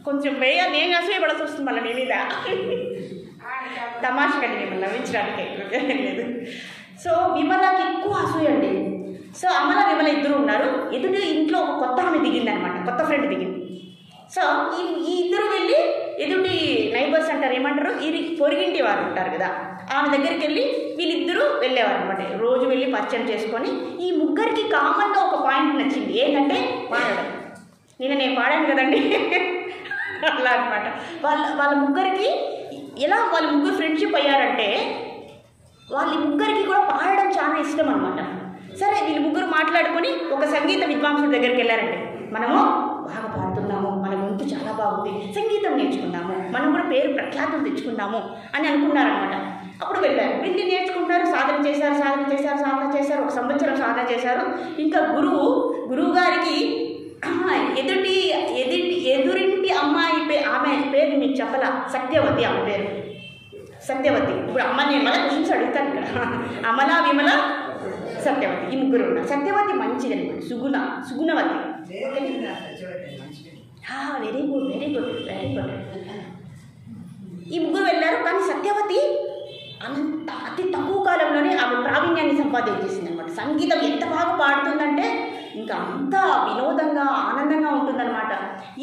కొంచెం నేను అసూయపడాల్సి వస్తుంది మళ్ళీ మీ మీద. తమాషకండి మిమ్మల్ని నవ్వించడానికి లేదు. సో విమలకి ఎక్కువ అసూయ అండి. సో అమల విమల ఇద్దరు ఉన్నారు. ఎదుటి ఇంట్లో ఒక కొత్త ఆమె దిగింది అనమాట, కొత్త ఫ్రెండ్ దిగింది. సో ఈ ఇద్దరు వెళ్ళి ఎదుటి నైబర్స్ అంటారు, ఏమంటారు, ఇది పొరిగింటి వారు ఉంటారు కదా, ఆమె దగ్గరికి వెళ్ళి వీళ్ళిద్దరూ వెళ్ళేవారు అనమాట. రోజు వెళ్ళి పరిచయం చేసుకొని ఈ ముగ్గురికి కామన్గా ఒక పాయింట్ నచ్చింది. ఏంటంటే పాడడం. నేను పాడాను కదండి అలా అనమాట. వాళ్ళ ముగ్గురికి ఎలా వాళ్ళ ముగ్గురు ఫ్రెండ్షిప్ అయ్యారంటే వాళ్ళ ముగ్గురికి కూడా పాడడం చాలా ఇష్టం అనమాట. సరే వీళ్ళు ముగ్గురు మాట్లాడుకొని ఒక సంగీత విద్వాంసుల దగ్గరికి వెళ్ళారండి. మనము బాగా పాడుతున్నాము, మన గొంతు చాలా బాగుంది, సంగీతం నేర్చుకుందాము, మనం కూడా పేరు ప్రఖ్యాతులు తెచ్చుకుందాము అని అనుకున్నారనమాట. అప్పుడు వెళ్ళారు, వెళ్ళి నేర్చుకుంటారు, సాధన చేశారు. ఒక సంవత్సరం సాధన చేశారు. ఇంకా గురువు గారికి ఎదురింటి అమ్మాయి ఆమె పేరు మీకు చెప్పలా, సత్యవతి. ఆమె పేరు సత్యవతి. ఇప్పుడు నేను మళ్ళీ క్వశ్చన్స్ అడుగుతాను ఇక్కడ. అమల విమల సత్యవతి, ఈ ముగ్గురు ఉన్నారు. సత్యవతి మంచిదండి, సుగుణవతి. Very good. ఈ ముగ్గురు వెళ్ళారు. కానీ సత్యవతి అతి తక్కువ కాలంలోనే ఆమె ప్రావీణ్యాన్ని సంపాదించేసింది అనమాట. సంగీతం ఎంత బాగా పాడుతుందంటే ఇంకా అంత వినోదంగా ఆనందంగా ఉంటుందన్నమాట.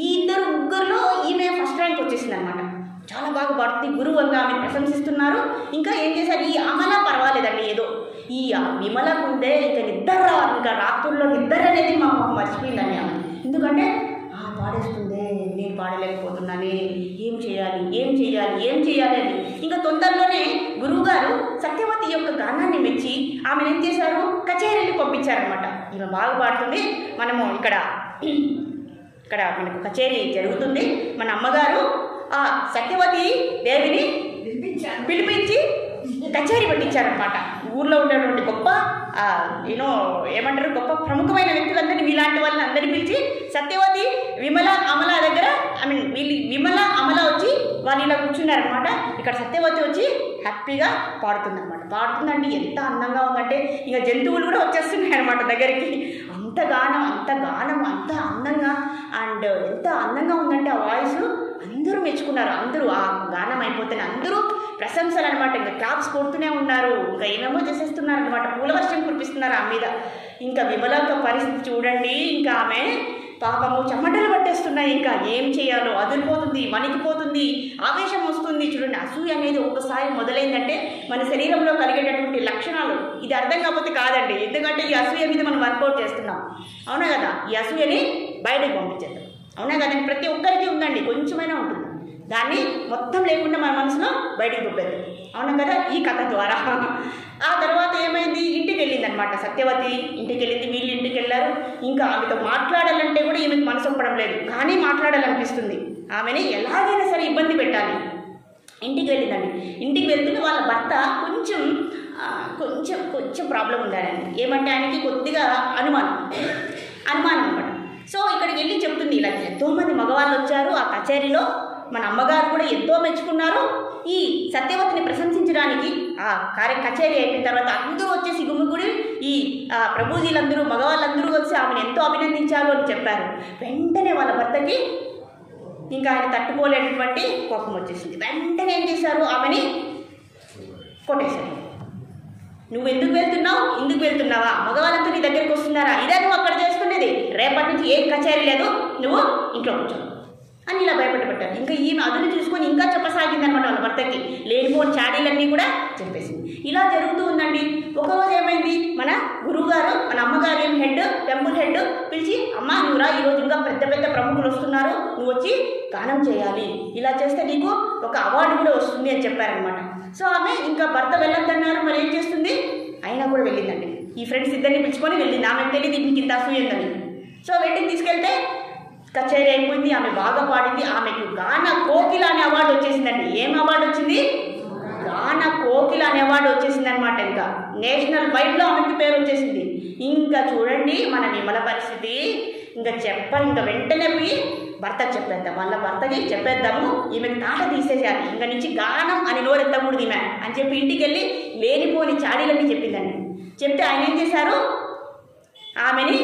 ఈ ముగ్గురులో ఈమె ఫస్ట్ ర్యాంక్ వచ్చేసింది అనమాట. చాలా బాగా పాడుతుంది, గురువు అంగా ఆమె ప్రశంసిస్తున్నారు. ఇంకా ఏం చేశారు, ఈ అమల పర్వాలేదండి, ఏదో ఈ విమలకు ఉందే ఇంకా ఇంకా రాత్రుల్లో నిద్ర అనేది మా మర్చిపోయిందండి ఆమె. ఎందుకంటే పాడేస్తుందే, నేను పాడలేకపోతున్నానే, ఏం చేయాలి అని. ఇంకా తొందరలోనే గురువుగారు సత్యవతి యొక్క గానాన్ని మెచ్చి ఆమెను ఏం చేశారు, కచేరీకి పంపించారనమాట. ఈమె బాగా పాడుతుంది, మనము ఇక్కడ మనకు కచేరీ జరుగుతుంది. మన అమ్మగారు ఆ సత్యవతి దేవిని పిలిపించి కచేరీ పెట్టించారనమాట. ఊర్లో ఉండేటువంటి గొప్ప ఏమంటారు, గొప్ప ప్రముఖమైన వ్యక్తులందరినీ, మీలాంటి వాళ్ళని అందరినీ పిలిచి సత్యవతి విమల అమల దగ్గర విమల అమల వచ్చి వాళ్ళు ఇలా కూర్చున్నారనమాట. ఇక్కడ సత్యవతి వచ్చి హ్యాపీగా పాడుతుందండి. ఎంత అందంగా ఉందంటే ఇక జంతువులు కూడా వచ్చేస్తున్నాయి అనమాట దగ్గరికి. అంత గానం అంత అందంగా అండ్ ఎంత అందంగా ఉందంటే ఆ వాయిస్. అందరూ మెచ్చుకున్నారు. అందరూ ఆ గానం అయిపోతేనే అందరూ ప్రశంసలు అనమాట. ఇంకా క్లాప్స్ కొడుతూనే ఉన్నారు, ఇంకా ఏమేమో చేసేస్తున్నారు అనమాట. పూలవర్షం కురిపిస్తున్నారు ఆమె మీద. ఇంకా విమల పరిస్థితి చూడండి, ఇంకా ఆమె పాపము చెమటలు పట్టేస్తున్నాయి. ఇంకా ఏం చేయాలో అదిరిపోతుంది, వణికిపోతుంది, ఆవేశం వస్తుంది. చూడండి, అసూయ అనేది ఒక్కసారి మొదలైందంటే మన శరీరంలో కలిగేటటువంటి లక్షణాలు ఇది అర్థం కాకపోతే కాదండి. ఎందుకంటే ఈ అసూయ మీద మనం వర్కౌట్ చేస్తున్నాం, అవునా కదా. ఈ అసూయని బయటకు పంపించేద్దాం, అవునా కదండి. ప్రతి ఒక్కరికి ఉందండి, కొంచెమైనా ఉంటుంది. దాన్ని మొత్తం లేకుండా మన మనసులో బయటకు పంపేద్దాం, అవునా కదా, ఈ కథ ద్వారా. ఆ తర్వాత ఏమైంది, ఇంటికి వెళ్ళింది అనమాట సత్యవతి. ఇంటికి వెళ్ళింది, వీళ్ళు ఇంటికి వెళ్ళారు. ఇంకా ఆమెతో మాట్లాడాలంటే కూడా ఈమెకు మనసు ఒప్పడం లేదు, కానీ మాట్లాడాలనిపిస్తుంది. ఆమెని ఎలాగైనా సరే ఇబ్బంది పెట్టాలి. ఇంటికి వెళ్ళిందండి. ఇంటికి వెళ్తూనే వాళ్ళ భర్త కొంచెం ప్రాబ్లం ఉండాలండి. ఏమంటే ఆయనకి కొద్దిగా అనుమానం అనమాట. సో ఇక్కడికి వెళ్ళి చెప్తుంది, ఇలా ఎంతోమంది మగవాళ్ళు వచ్చారు ఆ కచేరీలో, మన అమ్మగారు కూడా ఎంతో మెచ్చుకున్నారు, ఈ సత్యవతిని ప్రశంసించడానికి ఆ కచేరీ అయిపోయిన తర్వాత అందరూ వచ్చేసి గుమిగుడి ఈ ప్రభుజీలందరూ మగవాళ్ళందరూ వచ్చి ఆమెను ఎంతో అభినందించారు అని చెప్పారు. వెంటనే వాళ్ళ భర్తకి ఇంకా ఆయన తట్టుకోలేనటువంటి కోపం వచ్చేసింది. వెంటనే ఏం చేశారు, ఆమెని కొట్టేశారు. నువ్వు ఎందుకు వెళ్తున్నావు, ఎందుకు వెళ్తున్నావా, మగవాళ్ళంతా నీ దగ్గరికి వస్తున్నారా, ఇదే నువ్వు అక్కడ చేసుకునేది, రేపటి నుంచి ఏం కచేరీ లేదు, నువ్వు ఇంట్లో కూర్చో అని ఇలా భయపడి పెట్టారు. ఇంకా ఈమె అదును చూసుకొని ఇంకా చెప్పసాగింది అనమాట వాళ్ళ భర్తకి. లేనిపోని చాడీలన్నీ కూడా చెప్పేసింది. ఇలా జరుగుతూ ఉందండి. ఒకరోజు ఏమైంది, మన గురువుగారు మన అమ్మగారు హెడ్ టెంపుల్ హెడ్ పిలిచి, అమ్మ నువ్వురా, ఈరోజు ఇంకా పెద్ద పెద్ద ప్రముఖులు వస్తున్నారు, నువ్వు వచ్చి గానం చేయాలి, ఇలా చేస్తే నీకు ఒక అవార్డు కూడా వస్తుంది అని చెప్పారనమాట. సో ఆమె ఇంకా భర్త వెళ్ళొద్దన్నారు, మరి ఏం చేస్తుంది, అయినా కూడా వెళ్ళిందండి. ఈ ఫ్రెండ్స్ ఇద్దరిని పిలుచుకొని వెళ్ళింది. ఆమెకు తెలియదు ఇంటికి ఇంత అసూయిందని. సో వెంటనే తీసుకెళ్తే కచేరీ అయిపోయింది. ఆమె బాగా పాడింది. ఆమెకు గాన కోకిల అనే అవార్డు వచ్చేసిందండి. ఏం అవార్డు వచ్చింది, గాన కోకిల అనే అవార్డు వచ్చేసింది అనమాట. ఇంకా నేషనల్ వైడ్లో ఆమెకి పేరు వచ్చేసింది. ఇంకా చూడండి మన విమల పరిస్థితి, ఇంకా ఇంకా వెంటనే పోయి భర్తకు చెప్పేద్దాం, వాళ్ళ భర్తకి చెప్పేద్దాము, ఈమెకు తాట తీసేసేయాలి, ఇంకా నుంచి గానం అని నోరెత్తకూడదు ఈమె అని చెప్పి ఇంటికి వెళ్ళి లేనిపోని చాడీలన్నీ చెప్పిందండి. చెప్తే ఆయన ఏం చేశారు, ఆమెని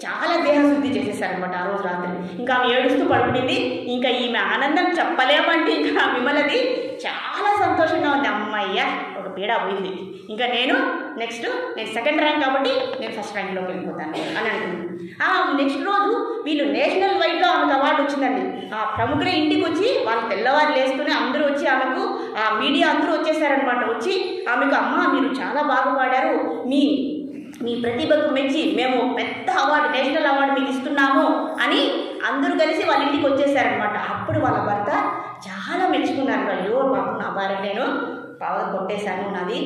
చాలా దేహశుద్ధి చేసేసారనమాట ఆ రోజు రాత్రి. ఇంకా ఆమె ఏడుస్తూ పడుకునింది. ఇంకా ఈమె ఆనందం చెప్పలేమంటే ఇంకా విమలది చాలా సంతోషంగా ఉంది. అమ్మయ్య ఒక పీడ పోయింది, ఇంకా నేను సెకండ్ ర్యాంక్ కాబట్టి నేను ఫస్ట్ ర్యాంక్లోకి వెళ్ళిపోతాను అని అనుకున్నాను. నెక్స్ట్ రోజు వీళ్ళు నేషనల్ వైడ్లో ఆమెకు అవార్డు వచ్చిందండి. ఆ ప్రముఖుల ఇంటికి వచ్చి వాళ్ళు తెల్లవారు లేస్తూనే అందరూ వచ్చి ఆమెకు, ఆ మీడియా అందరూ వచ్చేసారనమాట. వచ్చి ఆమెకు, అమ్మ మీరు చాలా బాగా పాడారు, మీ ప్రతిభకు మెచ్చి మేము పెద్ద అవార్డు, నేషనల్ అవార్డు మీకు ఇస్తున్నాము అని అందరూ కలిసి వాళ్ళ ఇంటికి వచ్చేసారనమాట. అప్పుడు వాళ్ళ భర్త చాలా మెచ్చుకున్నారు. అయ్యో బాబు, నా భార్య నేను బాగా కొట్టేశాను, నాది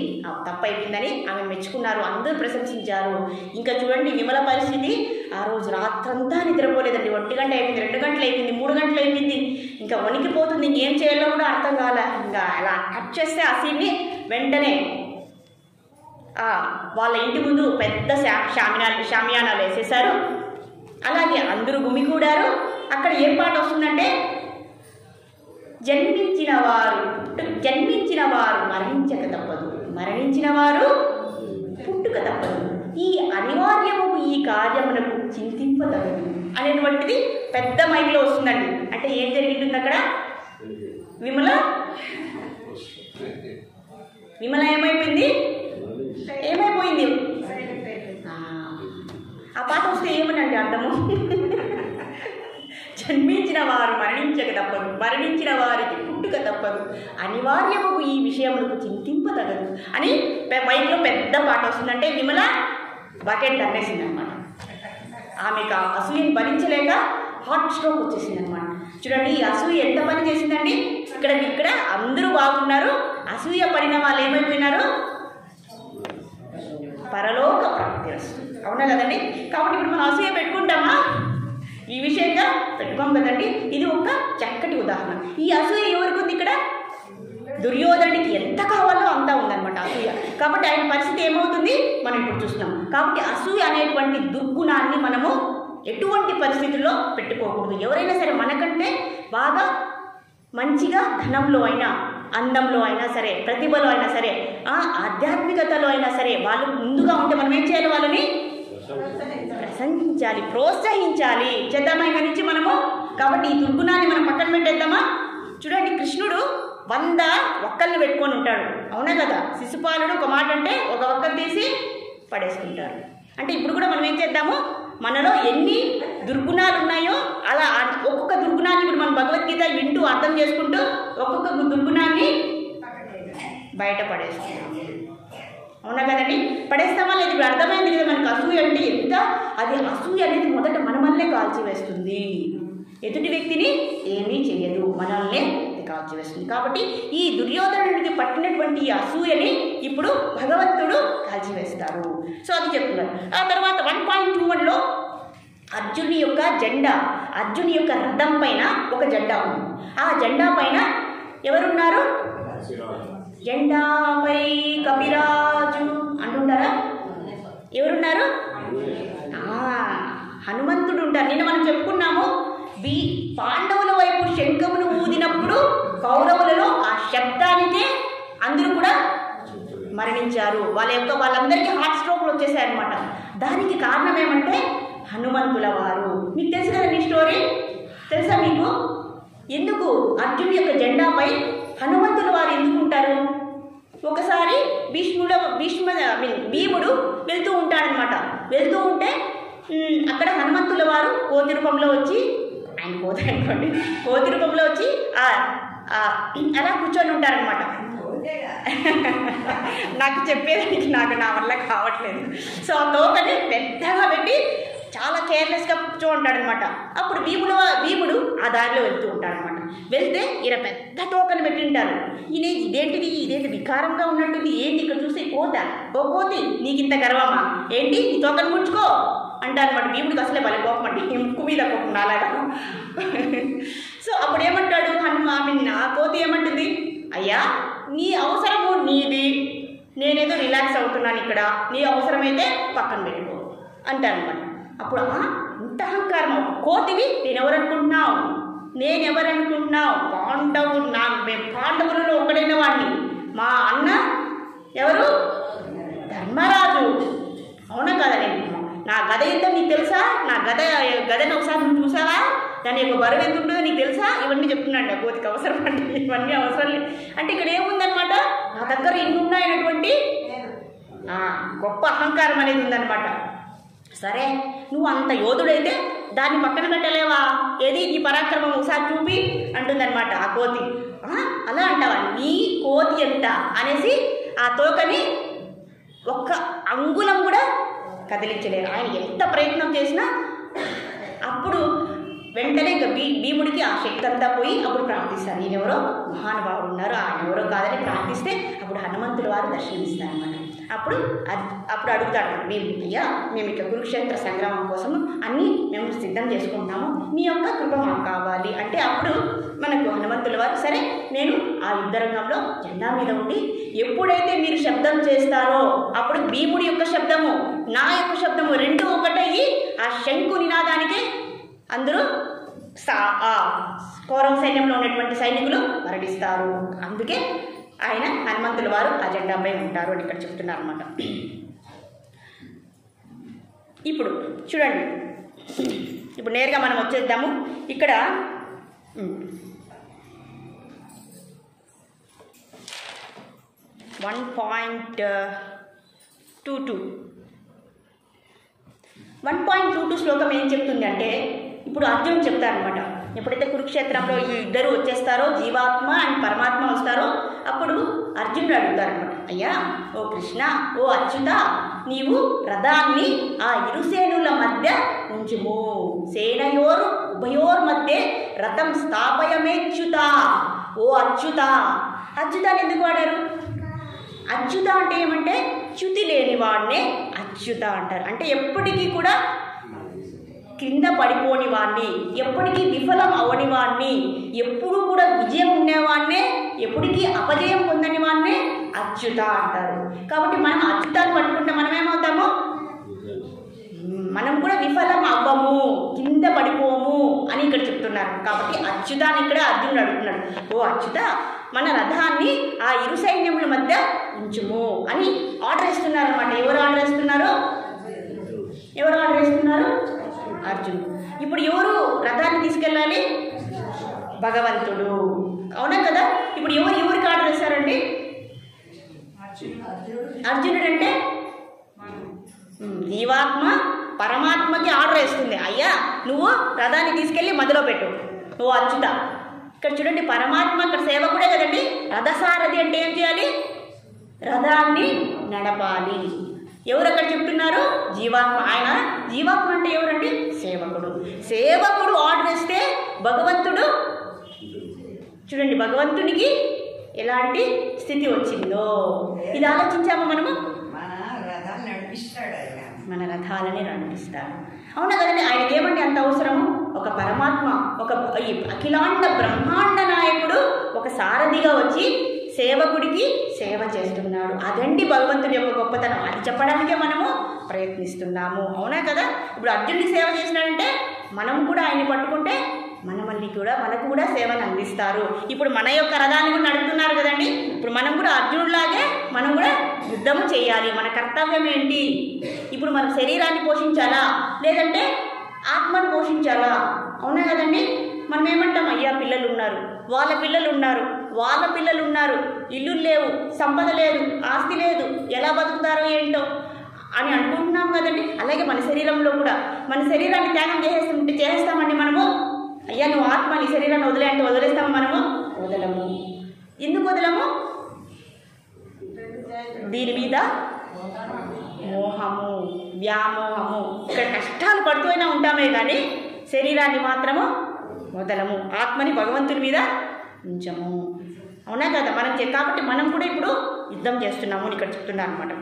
తప్పు అయిపోయిందని ఆమె మెచ్చుకున్నారు, అందరూ ప్రశంసించారు. ఇంకా చూడండి విమల పరిస్థితి, ఆ రోజు రాత్రంతా నిద్రపోలేదండి. 1 గంట అయిపోయింది, 2 గంటలు అయిపోయింది, 3 గంటలు అయిపోయింది. ఇంకా వణికిపోతుంది, ఇంకేం చేయాలో కూడా అర్థం కాలే. ఇంకా అలా కట్ చేస్తే ఆ సీన్ని వెంటనే వాళ్ళ ఇంటి ముందు పెద్ద షామియానాలు వేసేశారు. అలాగే అందరూ గుమిగూడారు. అక్కడ ఏం పాట వస్తుందంటే, జన్మించిన వారు మరణించక తప్పదు, మరణించిన వారు పుట్టుక తప్పదు, ఈ అనివార్యము ఈ కార్యమునకు చింతింపదగదు అనేటువంటిది పెద్ద మైండ్లో వస్తుందండి. అంటే ఏం జరిగింటుంది అక్కడ, విమల ఏమైపోయింది, ఆ పాట వస్తే ఏమనండి అర్థము, జన్మించిన వారు మరణించక తప్పదు, మరణించిన వారికి పుట్టుక తప్పదు, అనివార్యము ఈ విషయములకు చింతింపదగదు అని మైక్లో పెద్ద పాట వస్తుందంటే విమల బకెట్ తన్నేసింది అనమాట. ఆమెకు ఆ అసూయని భరించలేక హార్ట్ స్ట్రోక్ వచ్చేసింది అనమాట. చూడండి ఈ అసూయ ఎంత పని చేసిందండి. ఇక్కడ అందరూ బాగున్నారు, అసూయ పడిన వాళ్ళు ఏమైపోయినారు, పరలోక ప్రాప్తి వస్తుంది. అవునా కదండి. కాబట్టి ఇప్పుడు మనం అసూయ పెట్టుకుంటామా, ఈ విషయంగా పెట్టుకోం కదండి. ఇది ఒక చక్కటి ఉదాహరణ. ఈ అసూయ ఎవరికి ఉంది, ఇక్కడ దుర్యోధనుడికి ఎంత కావాలో అంతా ఉందన్నమాట అసూయ. కాబట్టి ఆయన పరిస్థితి ఏమవుతుంది మనం ఇప్పుడు చూస్తున్నాం. కాబట్టి అసూయ అనేటువంటి దుర్గుణాన్ని మనము ఎటువంటి పరిస్థితుల్లో పెట్టుకోకూడదు. ఎవరైనా సరే మనకంటే బాగా మంచిగా ధనంలో అయినా, అందంలో అయినా సరే, ప్రతిభలో అయినా సరే, ఆధ్యాత్మికతలో అయినా సరే వాళ్ళు ముందుగా ఉంటే మనం ఏం చేయాలి, వాళ్ళని ప్రశంసించాలి, ప్రోత్సహించాలి. చేద్దామైన నుంచి మనము. కాబట్టి ఈ దుర్గుణాన్ని మనం పక్కన పెట్టేద్దామా. చూడండి కృష్ణుడు 100 ఒక్కల్ని పెట్టుకొని ఉంటాడు, అవునా కదా. శిశుపాలుడు ఒక మాట అంటే ఒక ఒక్కలు తీసి పడేసుకుంటారు. అంటే ఇప్పుడు కూడా మనం ఏం చేద్దాము, మనలో ఎన్ని దుర్గుణాలు ఉన్నాయో అలా ఒక్కొక్క దుర్గుణాన్ని ఇప్పుడు మనం భగవద్గీత వింటూ అర్థం చేసుకుంటూ ఒక్కొక్క దుర్గుణాన్ని బయట పడేస్తాం. అవునా కదండి. పడేస్తామా లేదు, ఇప్పుడు అర్థమైంది కదా మనకు అసూయ అంటే ఎంత. అది అసూయ అనేది మొదట మనమల్లే కాల్చివేస్తుంది, ఎదుటి వ్యక్తిని ఏమీ చేయదు, మనల్నే కాల్చివేస్తుంది. కాబట్టి ఈ దుర్యోధనుడికి పట్టినటువంటి ఈ అసూయని ఇప్పుడు భగవంతుడు కాల్చివేస్తారు. సో అది చెప్తున్నారు. ఆ తర్వాత 1.21లో అర్జునుడి యొక్క జెండా, అర్జునుడి యొక్క రథం పైన ఒక జెండా ఉంది. ఆ జెండా పైన ఎవరున్నారు, జెండాపై కపిరాజు అంటుంటారా, ఎవరున్నారు, హనుమంతుడు ఉంటారు. నిన్న మనం చెప్పుకున్నాము, పాండవుల వైపు శంఖమును ఊదినప్పుడు కౌరవులలో ఆ శబ్దానికే అందరూ కూడా మరణించారు. వాళ్ళందరికీ హార్ట్ స్ట్రోక్లు వచ్చేసాయి అనమాట. దానికి కారణం ఏమంటే హనుమంతుల వారు. మీకు తెలుసు కదండి స్టోరీ, తెలుసా మీకు? ఎందుకు అర్జున్ యొక్క జెండాపై హనుమంతుల వారు ఎందుకుంటారు? ఒకసారి భీముడు వెళ్తూ ఉంటాడనమాట. వెళ్తూ ఉంటే అక్కడ హనుమంతుల వారు కోతి రూపంలో వచ్చి, ఆయన కోతి అనుకోండి, కోతి రూపంలో వచ్చి అలా కూర్చొని ఉంటారనమాట. నాకు చెప్పేదానికి నా వల్ల కావట్లేదు. సో ఆ తోకని పెద్దగా పెట్టి చాలా కేర్లెస్గా కూర్చో ఉంటాడనమాట. అప్పుడు భీముడు ఆ దారిలో వెళ్తూ ఉంటాడనమాట. వెళ్తే ఈయన పెద్ద తోకని పెట్టింటారు. ఇదేంటి వికారంగా ఉన్నట్టుంది, ఏంటి ఇక్కడ చూస్తే కోత, ఓ కోతి నీకింత గర్వమా ఏంటి, నీ తోకని ముడుచుకో అంటారనమాట. భీముడికి అసలే భలే కోపం అండి, ముక్కు మీద కోపం అలాగా. సో అప్పుడు ఏమంటాడు ఆ కోతి ఏమంటుంది, అయ్యా నీ అవసరము నీది, నేనేదో రిలాక్స్ అవుతున్నాను ఇక్కడ, నీ అవసరమైతే పక్కన పెట్టుకో అంటారనమాట. అప్పుడు ఇంత అహంకారం, కోతివి నేనెవరనుకుంటున్నావు, పాండవులలో ఒకడైన వాడిని, మా అన్న ఎవరు, ధర్మరాజు, అవునా కదా? నా గద యుద్ధం నీకు తెలుసా? నా గదను ఒకసారి నువ్వు చూసావా? దాని యొక్క బరువు ఎంత ఉంటుందో నీకు తెలుసా? ఇవన్నీ చెప్తున్నాడు. కోతికి అవసరం అంటే ఇవన్నీ అవసరం అంటే ఇక్కడ ఏముందనమాట, నా దగ్గర ఇన్ని ఉన్నాయనేటువంటి గొప్ప అహంకారం అనేది ఉందన్నమాట. సరే నువ్వు అంత యోధుడైతే దాన్ని పక్కన పెట్టలేవా, ఏది నీ పరాక్రమం ఒకసారి చూపి అంటుందన్నమాట ఆ కోతి. అలా అంటావా, నీ కోతి ఎంత అనేసి ఆ తోకని ఒక్క అంగుళం కూడా కదిలించలేరు. ఆయన ఎంత ప్రయత్నం చేసినా అప్పుడు వెంటనే ఇంకా భీముడికి ఆ శక్తి అంతా పోయి అప్పుడు ప్రార్థిస్తారు. ఈయనెవరో మహానుభావుడు ఉన్నారు, ఆయన ఎవరో కాదని ప్రార్థిస్తే అప్పుడు హనుమంతుల వారు దర్శనమిస్తారన్నమాట. అప్పుడు అడుగుతాడు అయ్యా, మేము ఇక కురుక్షేత్ర సంగ్రామం కోసం అన్నీ మేము సిద్ధం చేసుకుంటున్నాము, మీ యొక్క కృప మాకు కావాలి అంటే అప్పుడు మనకు హనుమంతుల వారు, సరే నేను ఆ యుద్ధరంగంలో జెండా మీద ఉండి ఎప్పుడైతే మీరు శబ్దం చేస్తారో అప్పుడు భీముడి యొక్క శబ్దము నా యొక్క శబ్దము రెండు ఒకటయ్యి ఆ శంకు నినాదానికే అందరూ కౌరవ సైన్యంలో ఉన్నటువంటి సైనికులు మరణిస్తారు. అందుకే ఆయన హనుమంతుల వారు ఆ జెండాపై ఉంటారు అని ఇక్కడ చెప్తున్నారు అన్నమాట. ఇప్పుడు చూడండి, ఇప్పుడు నేరుగా మనం వచ్చేద్దాము. ఇక్కడ 1.22 శ్లోకం ఏం చెప్తుంది అంటే, ఇప్పుడు అర్జున్ చెప్తారనమాట, ఎప్పుడైతే కురుక్షేత్రంలో ఈ ఇద్దరు వచ్చేస్తారో, జీవాత్మ అండ్ పరమాత్మ వస్తారో, అప్పుడు అర్జునుడు అడుగుతారనమాట, అయ్యా ఓ కృష్ణ, ఓ అచ్యుత, నీవు రథాన్ని ఆ ఇరుసేనుల మధ్య ఉంచుము, సేనయోరు ఉభయోర్ మధ్య రథం స్థాపయమేచ్యుత. ఓ అచ్యుత, అచ్యుతాన్ని ఎందుకు వాడారు? అచ్యుత అంటే ఏమంటే చ్యుతి లేని వాడినే అచ్యుత అంటారు. అంటే ఎప్పటికీ కూడా కింద పడిపోని వాడిని, ఎప్పటికీ విఫలం అవని వాడిని, ఎప్పుడు కూడా విజయం ఉండేవాడినే, ఎప్పటికీ అపజయం పొందని వాడినే అచ్యుత అంటారు. కాబట్టి మనం అచ్యుతాన్ని పట్టుకుంటే మనం ఏమవుతాము? మనం కూడా విఫలం అవ్వము, కింద పడిపోము అని ఇక్కడ చెప్తున్నారు. కాబట్టి అచ్యుతాన్ని ఇక్కడ అర్జునుడు అడుగుతున్నాడు, ఓ అచ్యుత, మన రథాన్ని ఆ ఇరు సైన్యముల మధ్య ఉంచుము అని ఆర్డర్ ఇస్తున్నారు అనమాట. ఎవరు ఆర్డర్ ఇస్తున్నారు? అర్జునుడు. ఇప్పుడు ఎవరు రథాన్ని తీసుకెళ్ళాలి? భగవంతుడు, అవునా కదా? ఇప్పుడు ఎవరికి ఆర్డర్ ఇస్తారండి? అర్జునుడు అంటే జీవాత్మ పరమాత్మకి ఆర్డర్ ఇస్తుంది, అయ్యా నువ్వు రథాన్ని తీసుకెళ్ళి మధ్యలో పెట్టు, నువ్వు అచ్యుత. ఇక్కడ చూడండి, పరమాత్మ అక్కడ సేవకుడే కదండి. రథసారథి అంటే ఏం చేయాలి? రథాన్ని నడపాలి. ఎవరు అక్కడ చెప్తున్నారు? జీవాత్మ. ఆయన జీవాత్మ అంటే ఎవరండి? సేవకుడు ఆర్డర్ ఇస్తే భగవంతుడు, చూడండి భగవంతునికి ఎలాంటి స్థితి వచ్చిందో ఇది ఆలోచించామా మనము? మన రథాలని నడిపిస్తాడు, అవునా కదండి? ఆయనకి ఏమంటే అంత అవసరము? ఒక పరమాత్మ, ఒక అఖిలాండ బ్రహ్మాండ నాయకుడు ఒక సారథిగా వచ్చి సేవకుడికి సేవ చేస్తున్నాడు. అదండి భగవంతుని యొక్క గొప్పతనం. అది చెప్పడానికే మనము ప్రయత్నిస్తున్నాము, అవునా కదా? ఇప్పుడు అర్జునుడికి సేవ చేసినాడంటే మనం కూడా ఆయన్ని పట్టుకుంటే మనకు కూడా సేవను అందిస్తారు. ఇప్పుడు మన యొక్క రథాన్ని కూడా నడుపుతున్నారు కదండి. ఇప్పుడు మనం కూడా అర్జునుడిలాగే మనం కూడా యుద్ధము చేయాలి. మన కర్తవ్యం ఏంటి? ఇప్పుడు మనం శరీరాన్ని పోషించాలా లేదంటే ఆత్మను పోషించాలా? అవునా కదండి. మనం ఏమంటాం, అయ్యా పిల్లలు ఉన్నారు, వాళ్ళ పిల్లలు ఉన్నారు, వాళ్ళ పిల్లలు ఉన్నారు, ఇల్లు లేవు, సంపద లేదు, ఆస్తి లేదు, ఎలా బతుకుతారో ఏంటో అని అనుకుంటున్నాం కదండి. అలాగే మన శరీరంలో కూడా మన శరీరాన్ని త్యాగం చేసేస్తామండి మనము. అయ్యా నువ్వు ఆత్మ నీ శరీరాన్ని వదిలే అంటే వదిలేస్తాము మనము? వదలము. ఎందుకు వదలము? దీని మీద మోహము, వ్యామోహము. ఇక్కడ కష్టాలు పడుతూనే ఉంటామే కానీ శరీరాన్ని మాత్రము వదలము, ఆత్మని భగవంతుని మీద ఉంచము. అవునా కదా. కాబట్టి మనం కూడా ఇప్పుడు యుద్ధం చేస్తున్నాము అని ఇక్కడ చెప్తున్నా అనమాట.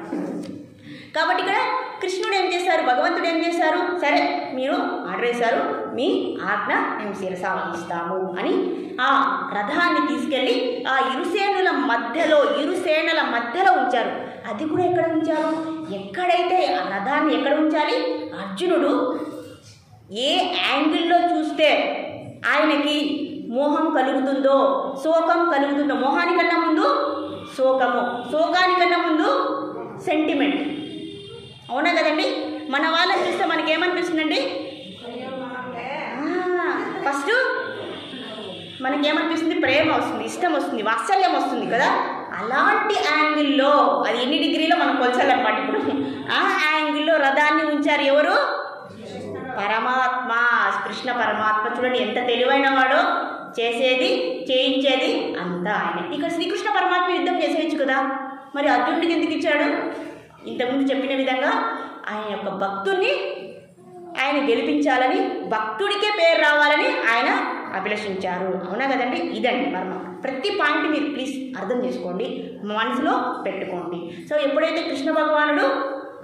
కాబట్టి ఇక్కడ కృష్ణుడు ఏం చేశారు, భగవంతుడు ఏం చేశారు, సరే మీరు ఆర్డర్ వేశారు, మీ ఆజ్ఞ మేము శిరసావహిస్తాము అని ఆ రథాన్ని తీసుకెళ్ళి ఆ ఇరుసేనల మధ్యలో ఉంచారు. అది కూడా ఎక్కడ ఉంచారు? ఎక్కడైతే ఆ రథాన్ని ఎక్కడ ఉంచాలి? అర్జునుడు ఏ యాంగిల్లో చూస్తే ఆయనకి మోహం కలుగుతుందో, శోకం కలుగుతుందో, మోహానికన్నా ముందు శోకము, శోకానికన్నా ముందు సెంటిమెంట్. అవునా కదండి. మన వాళ్ళని చూస్తే మనకేమనిపిస్తుందండి? ఫస్ట్ మనకేమనిపిస్తుంది? ప్రేమ వస్తుంది, ఇష్టం వస్తుంది, వాత్సల్యం వస్తుంది కదా. అలాంటి యాంగిల్లో అది ఎన్ని డిగ్రీలో మనం కొలచాలన్నమాట. ఇప్పుడు ఆ యాంగిల్లో రథాన్ని ఉంచారు. ఎవరు? పరమాత్మ, కృష్ణ పరమాత్మ. చూడండి ఎంత తెలివైన వాడో. చేసేది చేయించేది అంతా ఆయన. ఇక్కడ శ్రీకృష్ణ పరమాత్మ యుద్ధం చేసేయచ్చు కదా, మరి అర్జునుడికి ఎందుకు ఇచ్చాడు? ఇంతకుముందు చెప్పిన విధంగా ఆయన యొక్క భక్తుడిని ఆయన గెలిపించాలని, భక్తుడికే పేరు రావాలని ఆయన అభిలషించారు. అవునా కదండి. ఇదండి మర్మ. ప్రతి పాయింట్ మీరు ప్లీజ్ అర్థం చేసుకోండి, మనసులో పెట్టుకోండి. సో ఎప్పుడైతే కృష్ణ భగవానుడు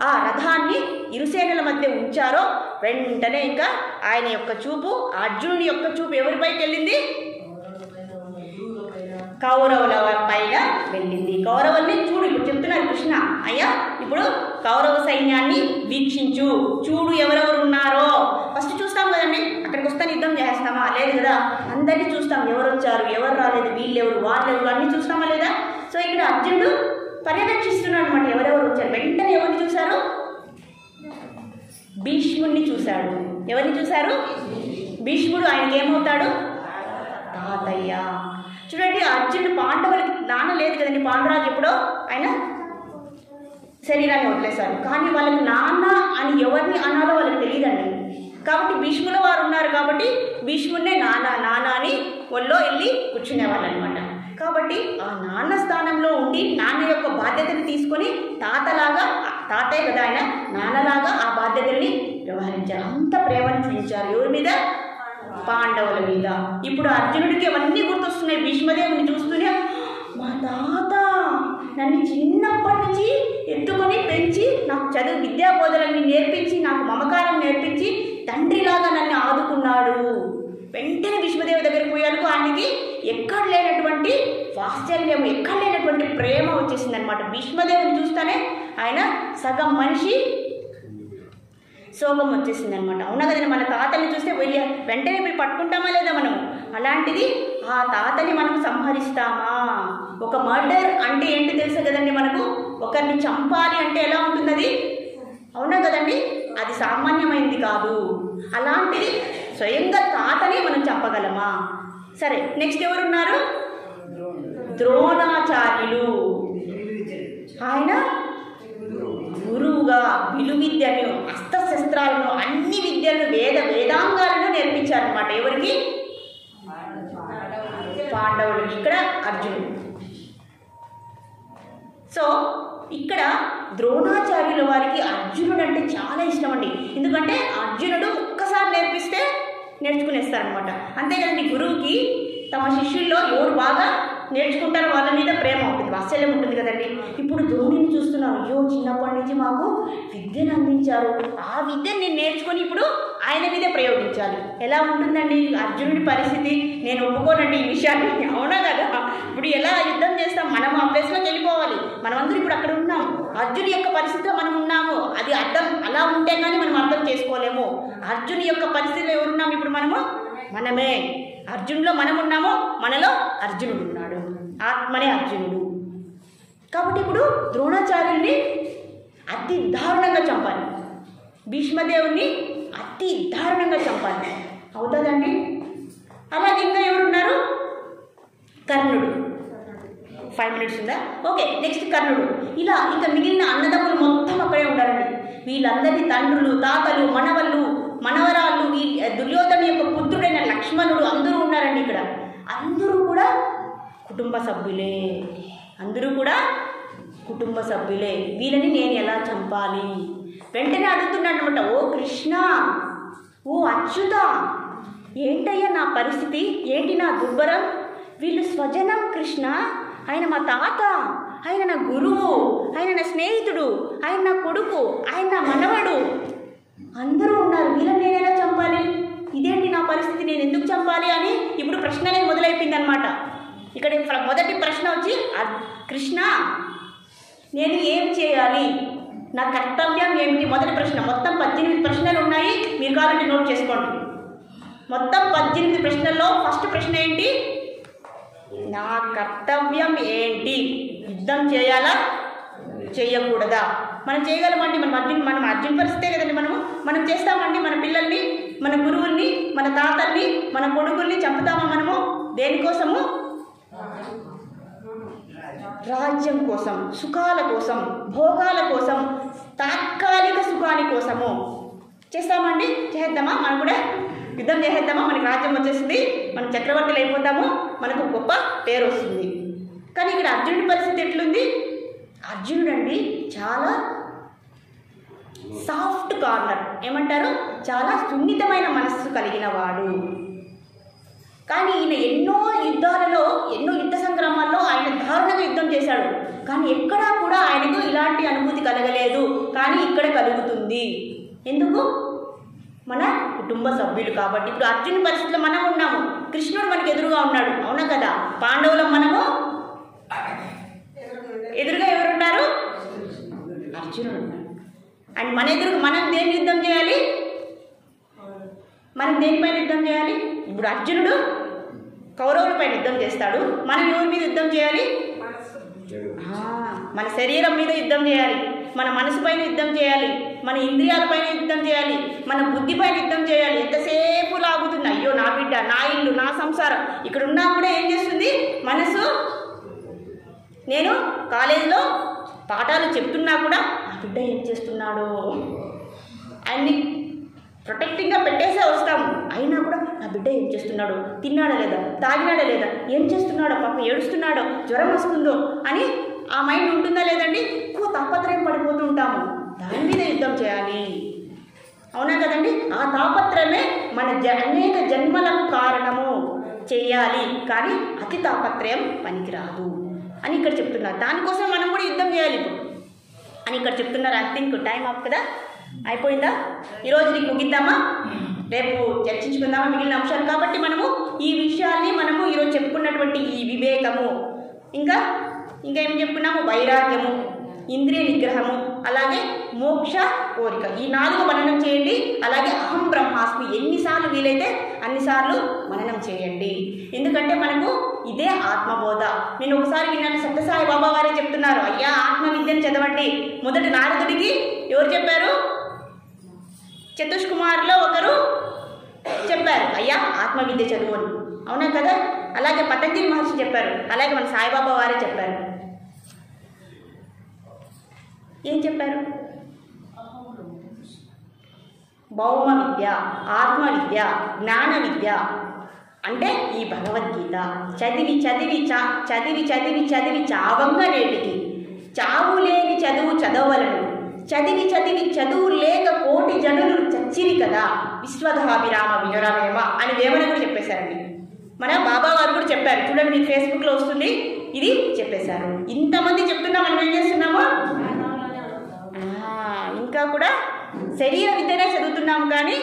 ఆ రథాన్ని ఇరుసేనల మధ్య ఉంచారో వెంటనే ఇంకా ఆయన యొక్క చూపు, అర్జునుడి యొక్క చూపు ఎవరిపైకి వెళ్ళింది? కౌరవుల పైన వెళ్ళింది. కౌరవుల్ని చూడు, ఇప్పుడు చెప్తున్నారు కృష్ణ, అయ్యా ఇప్పుడు కౌరవ సైన్యాన్ని వీక్షించు, చూడు ఎవరెవరు ఉన్నారో. ఫస్ట్ చూస్తాం కదండి, అక్కడికి వస్తాను యుద్ధం చేస్తామా? లేదు కదా. అందరినీ చూస్తాం, ఎవరు వచ్చారు, ఎవరు రాలేదు, వీళ్ళెవరు, వాళ్ళెవరు అన్నీ చూస్తామా లేదా? సో ఇక్కడ అర్జునుడు పర్యవేక్షిస్తున్నాడు అనమాట, ఎవరెవరు వచ్చారు. వెంటనే ఎవరిని చూశారు? భీష్ముడిని చూశాడు. ఎవరిని చూశారు? భీష్ముడు. ఆయనకి ఏమవుతాడు? తాతయ్య. చూడండి, అర్జునుడు పాండవులకి నాన్న లేదు కదండి. పాండురాజు ఎప్పుడో ఆయన శరీరాన్ని వదిలేశారు, కానీ వాళ్ళకి నాన్న అని ఎవరిని అనాలో వాళ్ళకి తెలియదండి. కాబట్టి భీష్ముల వారు ఉన్నారు కాబట్టి భీష్ముడినే నాన్న నాన్న అని ఒళ్ళో వెళ్ళి కూర్చునేవాళ్ళు అనమాట. కాబట్టి ఆ నాన్న స్థానంలో ఉండి నాన్న యొక్క బాధ్యతను తీసుకొని తాతయ్య కదా ఆయన, నాన్నలాగా ఆ బాధ్యతల్ని వ్యవహరించారు. అంత ప్రేమను చూపించారు. ఎవరి మీద? పాండవుల మీద. ఇప్పుడు అర్జునుడికి అవన్నీ గుర్తొస్తున్నాయి. భీష్మదేవుని చూస్తూనే, మా తాత నన్ను చిన్నప్పటి నుంచి ఎత్తుకొని పెంచి నాకు చదువు విద్యాబోధనల్ని నేర్పించి నాకు మమకారం నేర్పించి తండ్రిలాగా నన్ను ఆదుకున్నాడు. వెంటనే భీష్మదేవి దగ్గరికి పోయాలకు ఆయనకి ఎక్కడ లేనటువంటి వాత్సల్యం, ఎక్కడ లేనటువంటి ప్రేమ వచ్చేసింది అనమాట. భీష్మదేవిని చూస్తేనే ఆయన సగం మనిషి శోకం వచ్చేసింది అనమాట. అవునా కదండి. మన తాతని చూస్తే వెంటనే పోయి పట్టుకుంటామా లేదా మనము? అలాంటిది ఆ తాతని మనం సంహరిస్తామా? ఒక మర్డర్ అంటే ఏంటి తెలుసు కదండి మనకు. ఒకరిని చంపాలి అంటే ఎలా ఉంటుంది అది? అవునా కదండి. అది సామాన్యమైనది కాదు. అలాంటిది స్వయంగా తాతని మనం చంపగలమా? సరే, నెక్స్ట్ ఎవరున్నారు? ద్రోణాచార్యులు. ఆయన గురువుగా విలువిద్యను, అస్త్రశస్త్రాలను, అన్ని విద్యలను, వేదాంగాలను నేర్పించారనమాట. ఎవరికి? పాండవులకి. ఇక్కడ అర్జునుడు. సో ఇక్కడ ద్రోణాచార్యుల వారికి అర్జునుడు అంటే చాలా ఇష్టం అండి. ఎందుకంటే అర్జునుడు ఒక్కసారి నేర్పిస్తే నేర్చుకునేస్తారనమాట. అంతేకాదండి, గురువుకి తమ శిష్యుల్లో ఎవరు బాగా నేర్చుకుంటారో వాళ్ళ మీద ప్రేమ ఉంటుంది, వాత్సల్యం ఉంటుంది కదండి. ఇప్పుడు ద్రోణుని చూస్తున్నాం, అయ్యో చిన్నప్పటి నుంచి మాకు విద్యను అందించారు, ఆ విద్యను నేను నేర్చుకొని ఇప్పుడు ఆయన మీదే ప్రయోగించాలి. ఎలా ఉంటుందండి అర్జునుడి పరిస్థితి? నేను ఒప్పుకోనండి ఈ విషయాన్ని. అవునా కదా. ఇప్పుడు ఎలా యుద్ధం చేస్తాం? మనం ఆ ప్లేస్లోకి వెళ్ళిపోవాలి. మనమందరూ ఇప్పుడు అక్కడ ఉన్నాం, అర్జుని యొక్క పరిస్థితిలో మనం ఉన్నాము. అది అలా ఉంటే కానీ మనం అర్థం చేసుకోలేము. అర్జుని యొక్క పరిస్థితిలో ఎవరున్నాం ఇప్పుడు మనము? మనమే. అర్జునులో మనం ఉన్నాము, మనలో అర్జునుడు ఉన్నాడు. ఆత్మనే అర్జునుడు. కాబట్టి ఇప్పుడు ద్రోణాచార్యుల్ని అతి దారుణంగా చంపాలి, భీష్మదేవుని అతి దారుణంగా చంపాలి. అవుతుందండి? అలాగే ఇంకా ఎవరున్నారు? కర్ణుడు. 5 minutes ఉందా? ఓకే, నెక్స్ట్ కర్ణుడు. ఇలా ఇంకా మిగిలిన అన్నదమ్ములు మొత్తం అక్కడే ఉండాలండి. వీళ్ళందరి తండ్రులు, తాతలు, మనవళ్ళు, మనవరాళ్ళు, ఈ దుర్యోధను యొక్క పుత్రుడైన లక్ష్మణుడు అందరూ ఉన్నారండి ఇక్కడ. అందరూ కూడా కుటుంబ సభ్యులే. అందరూ కూడా కుటుంబ సభ్యులే. వీళ్ళని నేను ఎలా చంపాలి? వెంటనే అడుగుతున్నాడు అనమాట, ఓ కృష్ణ, ఓ అచ్యుత, ఏంటయ్యా నా పరిస్థితి, ఏంటి నా దుర్భరం? వీళ్ళు స్వజనం కృష్ణ, ఆయన మా తాత, ఆయన నా గురువు, ఆయన నా స్నేహితుడు, ఆయన నా కొడుకు, ఆయన నా మనవడు, అందరూ ఉన్నారు. వీళ్ళని నేను ఎలా చంపాలి? ఇదేంటి నా పరిస్థితి, నేను ఎందుకు చంపాలి అని ఇప్పుడు ప్రశ్న అనేది మొదలైపోయింది అనమాట. ఇక్కడ మొదటి ప్రశ్న వచ్చి, కృష్ణ నేను ఏం చేయాలి, నా కర్తవ్యం ఏమిటి? మొదటి ప్రశ్న. మొత్తం 18 ప్రశ్నలు ఉన్నాయి, మీరు కావాలంటే నోట్ చేసుకోండి. మొత్తం 18 ప్రశ్నల్లో ఫస్ట్ ప్రశ్న ఏంటి? నా కర్తవ్యం ఏంటి? యుద్ధం చేయాలా, చేయకూడదా? మనం చేయగలమండి. మనం అర్జున్ పరిస్థితే కదండి. మనం చేస్తామండి. మన పిల్లల్ని, మన గురువుల్ని, మన తాతల్ని, మన కొడుకుల్ని చంపుతామా మనము? దేనికోసము? రాజ్యం కోసం, సుఖాల కోసం, భోగాల కోసం, తాత్కాలిక సుఖాని కోసము చేస్తామండి. చేద్దామా? మనం కూడా యుద్ధం చేసేద్దామా? మనకి రాజ్యం వచ్చేస్తుంది, మనం చక్రవర్తులు అయిపోతాము, మనకు గొప్ప పేరు వస్తుంది. కానీ ఇక్కడ అర్జునుడి పరిస్థితి ఎట్లుంది? అర్జునుడు అండి చాలా సాఫ్ట్ కార్నర్, ఏమంటారు, చాలా సున్నితమైన మనస్సు కలిగిన వాడు. కానీ ఈయన ఎన్నో యుద్ధాలలో, ఎన్నో యుద్ధ సంగ్రామాల్లో ఆయన దారుణంగా యుద్ధం చేశాడు. కానీ ఎక్కడా కూడా ఆయనకు ఇలాంటి అనుభూతి కలగలేదు. కానీ ఇక్కడ కలుగుతుంది. ఎందుకు? మన కుటుంబ సభ్యులు కాబట్టి. ఇప్పుడు అర్జునుడి పరిస్థితిలో మనం ఉన్నాము, కృష్ణుడు మనకు ఎదురుగా ఉన్నాడు, అవునా కదా? పాండవులం మనము, ఎదురుగా ఎవరున్నారు? అర్జునుడు ఉన్నాడు. అండ్ మన ఎదురుగా మనం దేని యుద్ధం చేయాలి? మనం దేనిపైన యుద్ధం చేయాలి? ఇప్పుడు అర్జునుడు కౌరవులపైన యుద్ధం చేస్తాడు, మనం ఎవరి మీద యుద్ధం చేయాలి? మన శరీరం మీద యుద్ధం చేయాలి, మన మనసు పైన యుద్ధం చేయాలి, మన ఇంద్రియాలపైన యుద్ధం చేయాలి, మన బుద్ధి పైన యుద్ధం చేయాలి. ఎంతసేపు లాగుతుంది, అయ్యో నా బిడ్డ, నా ఇల్లు, నా సంసారం. ఇక్కడ ఉన్నప్పుడే ఏం చేస్తుంది మనసు? నేను కాలేజీలో పాఠాలు చెప్తున్నా కూడా నా బిడ్డ ఏం చేస్తున్నాడో ఆయన్ని ప్రొటెక్టింగ్గా పెట్టేసే వస్తాము. అయినా కూడా నా బిడ్డ ఏం చేస్తున్నాడో, తిన్నాడా లేదా, తాగినాడా లేదా, ఏం చేస్తున్నాడో, పాపం ఏడుస్తున్నాడో, జ్వరం వస్తుందో అని ఆ మైండ్ ఉంటుందా లేదండి? ఎక్కువ తాపత్రయం పడిపోతూ ఉంటాము. దాని మీద యుద్ధం చేయాలి, అవునా కదండి? ఆ తాపత్రయమే మన అనేక జన్మలకు కారణము, చేయాలి. కానీ అతి తాపత్రయం పనికిరాదు అని ఇక్కడ చెప్తున్నారు. దానికోసం మనం కూడా యుద్ధం చేయాలి ఇప్పుడు అని ఇక్కడ చెప్తున్నారు. ఐ థింక్ టైం ఆఫ్ కదా, అయిపోయిందా? ఈరోజు నీకు ముగిద్దామా, రేపు చర్చించుకుందామా మిగిలిన అంశాలు? కాబట్టి మనము ఈ విషయాల్ని మనము ఈరోజు చెప్పుకున్నటువంటి ఈ వివేకము, ఇంకా ఏం చెప్పుకున్నాము? వైరాగ్యము, ఇంద్రియ నిగ్రహము, అలాగే మోక్ష కోరిక, ఈ 4 మననం చేయండి. అలాగే అహం బ్రహ్మాస్మి ఎన్నిసార్లు వీలైతే అన్నిసార్లు మననం చేయండి. ఎందుకంటే మనకు ఇదే ఆత్మబోధ. నేను ఒకసారి విన్నాను, సత్యసాయి బాబా వారే చెప్తున్నారు, అయ్యా ఆత్మవిద్యను చదవండి. మొదటి నారదుడికి ఎవరు చెప్పారు? చతుష్కుమార్లో ఒకరు చెప్పారు, అయ్యా ఆత్మవిద్య చదువు అని, అవునా కదా? అలాగే పతంజలి మహర్షి చెప్పారు, అలాగే మన సాయిబాబా వారే చెప్పారు. ఏం చెప్పారు? భౌమ విద్య, ఆత్మ విద్య, జ్ఞాన విద్య అంటే ఈ భగవద్గీత చదివి చదివి చదివి చదివి చదివి చావంగా నేటికి చావు లేని చదువు చదవలను, చదివి చదివి చదువు లేక కోటి జనులు చచ్చిరి కదా, విశ్వధాభిరామ వినురవేమ అని వేమన కూడా చెప్పేశారండి. మన బాబా వారు కూడా చెప్పారు, చూడండి మీకు ఫేస్బుక్లో వస్తుంది, ఇది చెప్పేశారు. ఇంతమంది చెప్తున్నా మనం ఏం చేస్తున్నామో, ఇంకా కూడా శరీర విద్యనే చదువుతున్నాము కానీ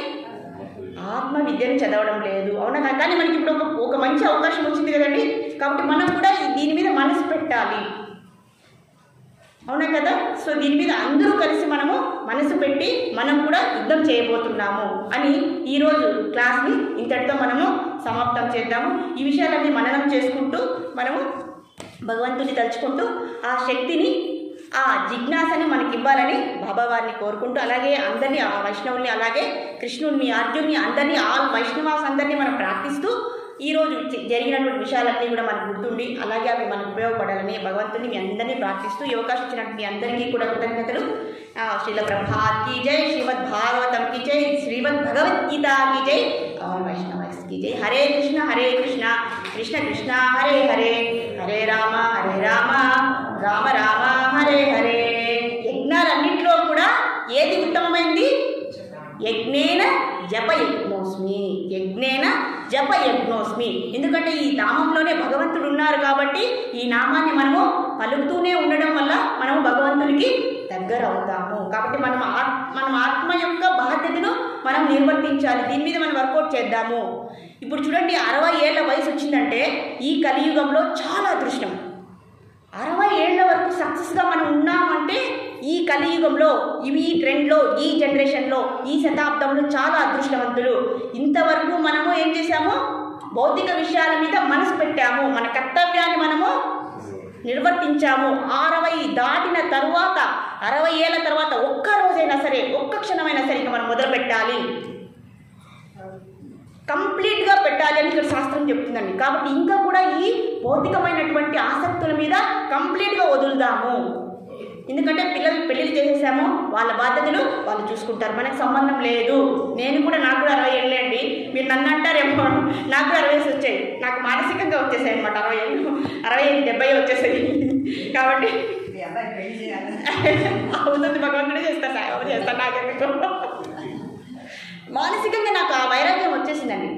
ఆత్మ విద్యను చదవడం లేదు, అవునా? కానీ మనకి ఇప్పుడు ఒక మంచి అవకాశం వచ్చింది కదండి. కాబట్టి మనం కూడా దీని మీద మనసు పెట్టాలి. అవునా కదా? సో దీని మీద అందరూ కలిసి మనము మనసు పెట్టి మనం కూడా యుద్ధం చేయబోతున్నాము అని ఈరోజు క్లాస్ని ఇంతటితో మనము సమాప్తం చేద్దాము. ఈ విషయాలన్నీ మననం చేసుకుంటూ మనము భగవంతుని తలుచుకుంటూ ఆ శక్తిని, ఆ జిజ్ఞాసని మనకి ఇవ్వాలని బాబా వారిని కోరుకుంటూ, అలాగే అందరినీ, ఆ వైష్ణవుల్ని, అలాగే కృష్ణుడిని, అర్జున్ని, అందరినీ, ఆల్ వైష్ణవాస్ అందరినీ మనం ప్రార్థిస్తూ ఈరోజు జరిగినటువంటి విషయాలన్నీ కూడా మనకు గుర్తుండి అలాగే అవి మనకు ఉపయోగపడాలని భగవంతుని మీ అందరినీ ప్రార్థిస్తూ ఈ అవకాశం ఇచ్చినట్టు మీ అందరికీ కూడా కృతజ్ఞతలు. శ్రీల ప్రభాత్ కీ జై, శ్రీమద్ భాగవతం కీ జై, శ్రీమద్ భగవద్గీత కీ జై, ఆల్ వైష్ణవాస్ కీ జై. హరే కృష్ణ కృష్ణ కృష్ణ హరే హరే, హరే రామ రామ రామ హరే హరే. యజ్ఞాలన్నింటిలో కూడా ఏది ఉత్తమమైంది? యజ్ఞేన జపయజ్ఞోస్మి, యజ్ఞేన జపయజ్ఞోస్మి. ఎందుకంటే ఈ నామంలోనే భగవంతుడు ఉన్నారు కాబట్టి ఈ నామాన్ని మనము పలుకుతూనే ఉండడం వల్ల మనము భగవంతుడికి దగ్గర అవుతాము. కాబట్టి మనం ఆత్మ యొక్క బాధ్యతను మనం నిర్వర్తించాలి. దీని మీద మనం వర్కౌట్ చేద్దాము. ఇప్పుడు చూడండి, 60 ఏళ్ల వయసు వచ్చిందంటే ఈ కలియుగంలో చాలా అదృష్టం. 60 ఏళ్ల వరకు సక్సెస్గా మనం ఉన్నామంటే ఈ కలియుగంలో, ఈ ట్రెండ్లో, ఈ జనరేషన్లో, ఈ శతాబ్దంలో చాలా అదృష్టవంతులు. ఇంతవరకు మనము ఏం చేశాము? భౌతిక విషయాల మీద మనసు పెట్టాము, మన కర్తవ్యాన్ని మనము నిర్వర్తించాము. 60 దాటిన తరువాత, 60 ఏళ్ళ తర్వాత ఒక్క రోజైనా సరే, ఒక్క క్షణమైనా సరే మనం మొదలు పెట్టాలి, కంప్లీట్గా పెట్టాలి అని ఇక్కడ శాస్త్రం చెప్తుందండి. కాబట్టి ఇంకా కూడా ఈ భౌతికమైనటువంటి ఆసక్తుల మీద కంప్లీట్గా వదులుదాము. ఎందుకంటే పిల్లలు పెళ్ళిళ్ళు చేసేసాము, వాళ్ళ బాధ్యతలు వాళ్ళు చూసుకుంటారు, మనకు సంబంధం లేదు. నాకు కూడా 60 ఏళ్ళే అండి. మీరు నన్ను అంటారేమో, నాకు కూడా 60 వచ్చాయి. నాకు మానసికంగా వచ్చేసాయి అనమాట. 60 ఏళ్ళు, 65, 70 వచ్చేసాయి. కాబట్టి అవుతుంది, భగవంతుడే చేస్తాను, ఎవరు చేస్తాను, నాకెందుకు. మానసికంగా నాకు ఆ వైరాగ్యం వచ్చేసిందండి.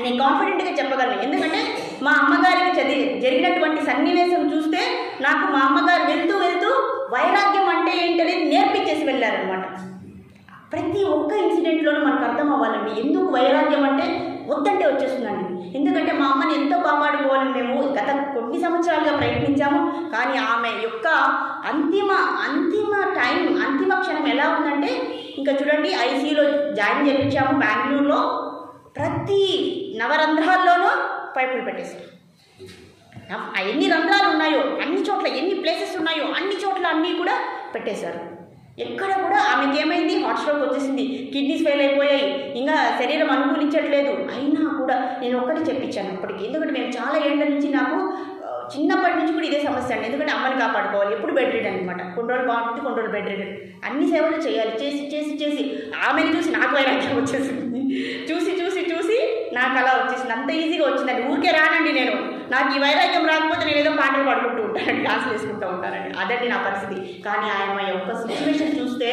నేను కాన్ఫిడెంట్గా చెప్పగలను. ఎందుకంటే మా అమ్మగారికి జరిగినటువంటి సన్నివేశం చూస్తే నాకు మా అమ్మగారు వెళ్తూ వైరాగ్యం అంటే ఏంటనేది నేర్పించేసి వెళ్ళారనమాట. ప్రతి ఒక్క ఇన్సిడెంట్లోనూ మనకు అర్థం అవ్వాలండి ఎందుకు వైరాగ్యం అంటే వద్దంటే వచ్చేస్తుందండి. ఎందుకంటే మా అమ్మని ఎంతో కాపాడుకోవాలని మేము గత కొన్ని సంవత్సరాలుగా ప్రయత్నించాము. కానీ ఆమె యొక్క అంతిమ క్షణం ఎలా ఉందంటే, ఇంకా చూడండి, ఐసీయూలో జాయిన్ చేయించాము బెంగళూరులో. ప్రతి నవరంధ్రాల్లోనూ పైపులు పెట్టేశారు. ఎన్ని రంధ్రాలు ఉన్నాయో అన్ని చోట్ల, ఎన్ని ప్లేసెస్ ఉన్నాయో అన్ని చోట్ల అన్నీ కూడా పెట్టేశారు. ఎక్కడ కూడా ఆమెకి ఏమైంది? హార్ట్ స్ట్రోక్ వచ్చేసింది, కిడ్నీస్ ఫెయిల్ అయిపోయాయి, ఇంకా శరీరం అనుకూలించట్లేదు. అయినా కూడా నేను ఒక్కటి చెప్పించాను అప్పటికి. ఎందుకంటే మేము చాలా ఏళ్ళ నుంచి, నాకు చిన్నప్పటి నుంచి కూడా ఇదే సమస్య అండి. ఎందుకంటే అమ్మని కాపాడుకోవాలి, ఎప్పుడు బెడ్ రీడ్ అనమాట. కొన్ని రోజులు బాగుంటుంది, కొన్ని రోజులు బెడ్ రీడ్. అన్ని సేవలు చేయాలి. చేసి ఆమెను చూసి నాకు వైరాగ్యం వచ్చేసింది. చూసి నాకు అలా వచ్చేసింది. అంత ఈజీగా వచ్చిందండి. ఊరికే రానండి నేను. నాకు ఈ వైరాగ్యం రాకపోతే నేను ఏదో పాటలు పాడుకుంటూ ఉంటానండి, డాన్సులు వేసుకుంటూ ఉంటానండి. అదండి నా పరిస్థితి. కానీ ఆయన యొక్క సిచ్యువేషన్ చూస్తే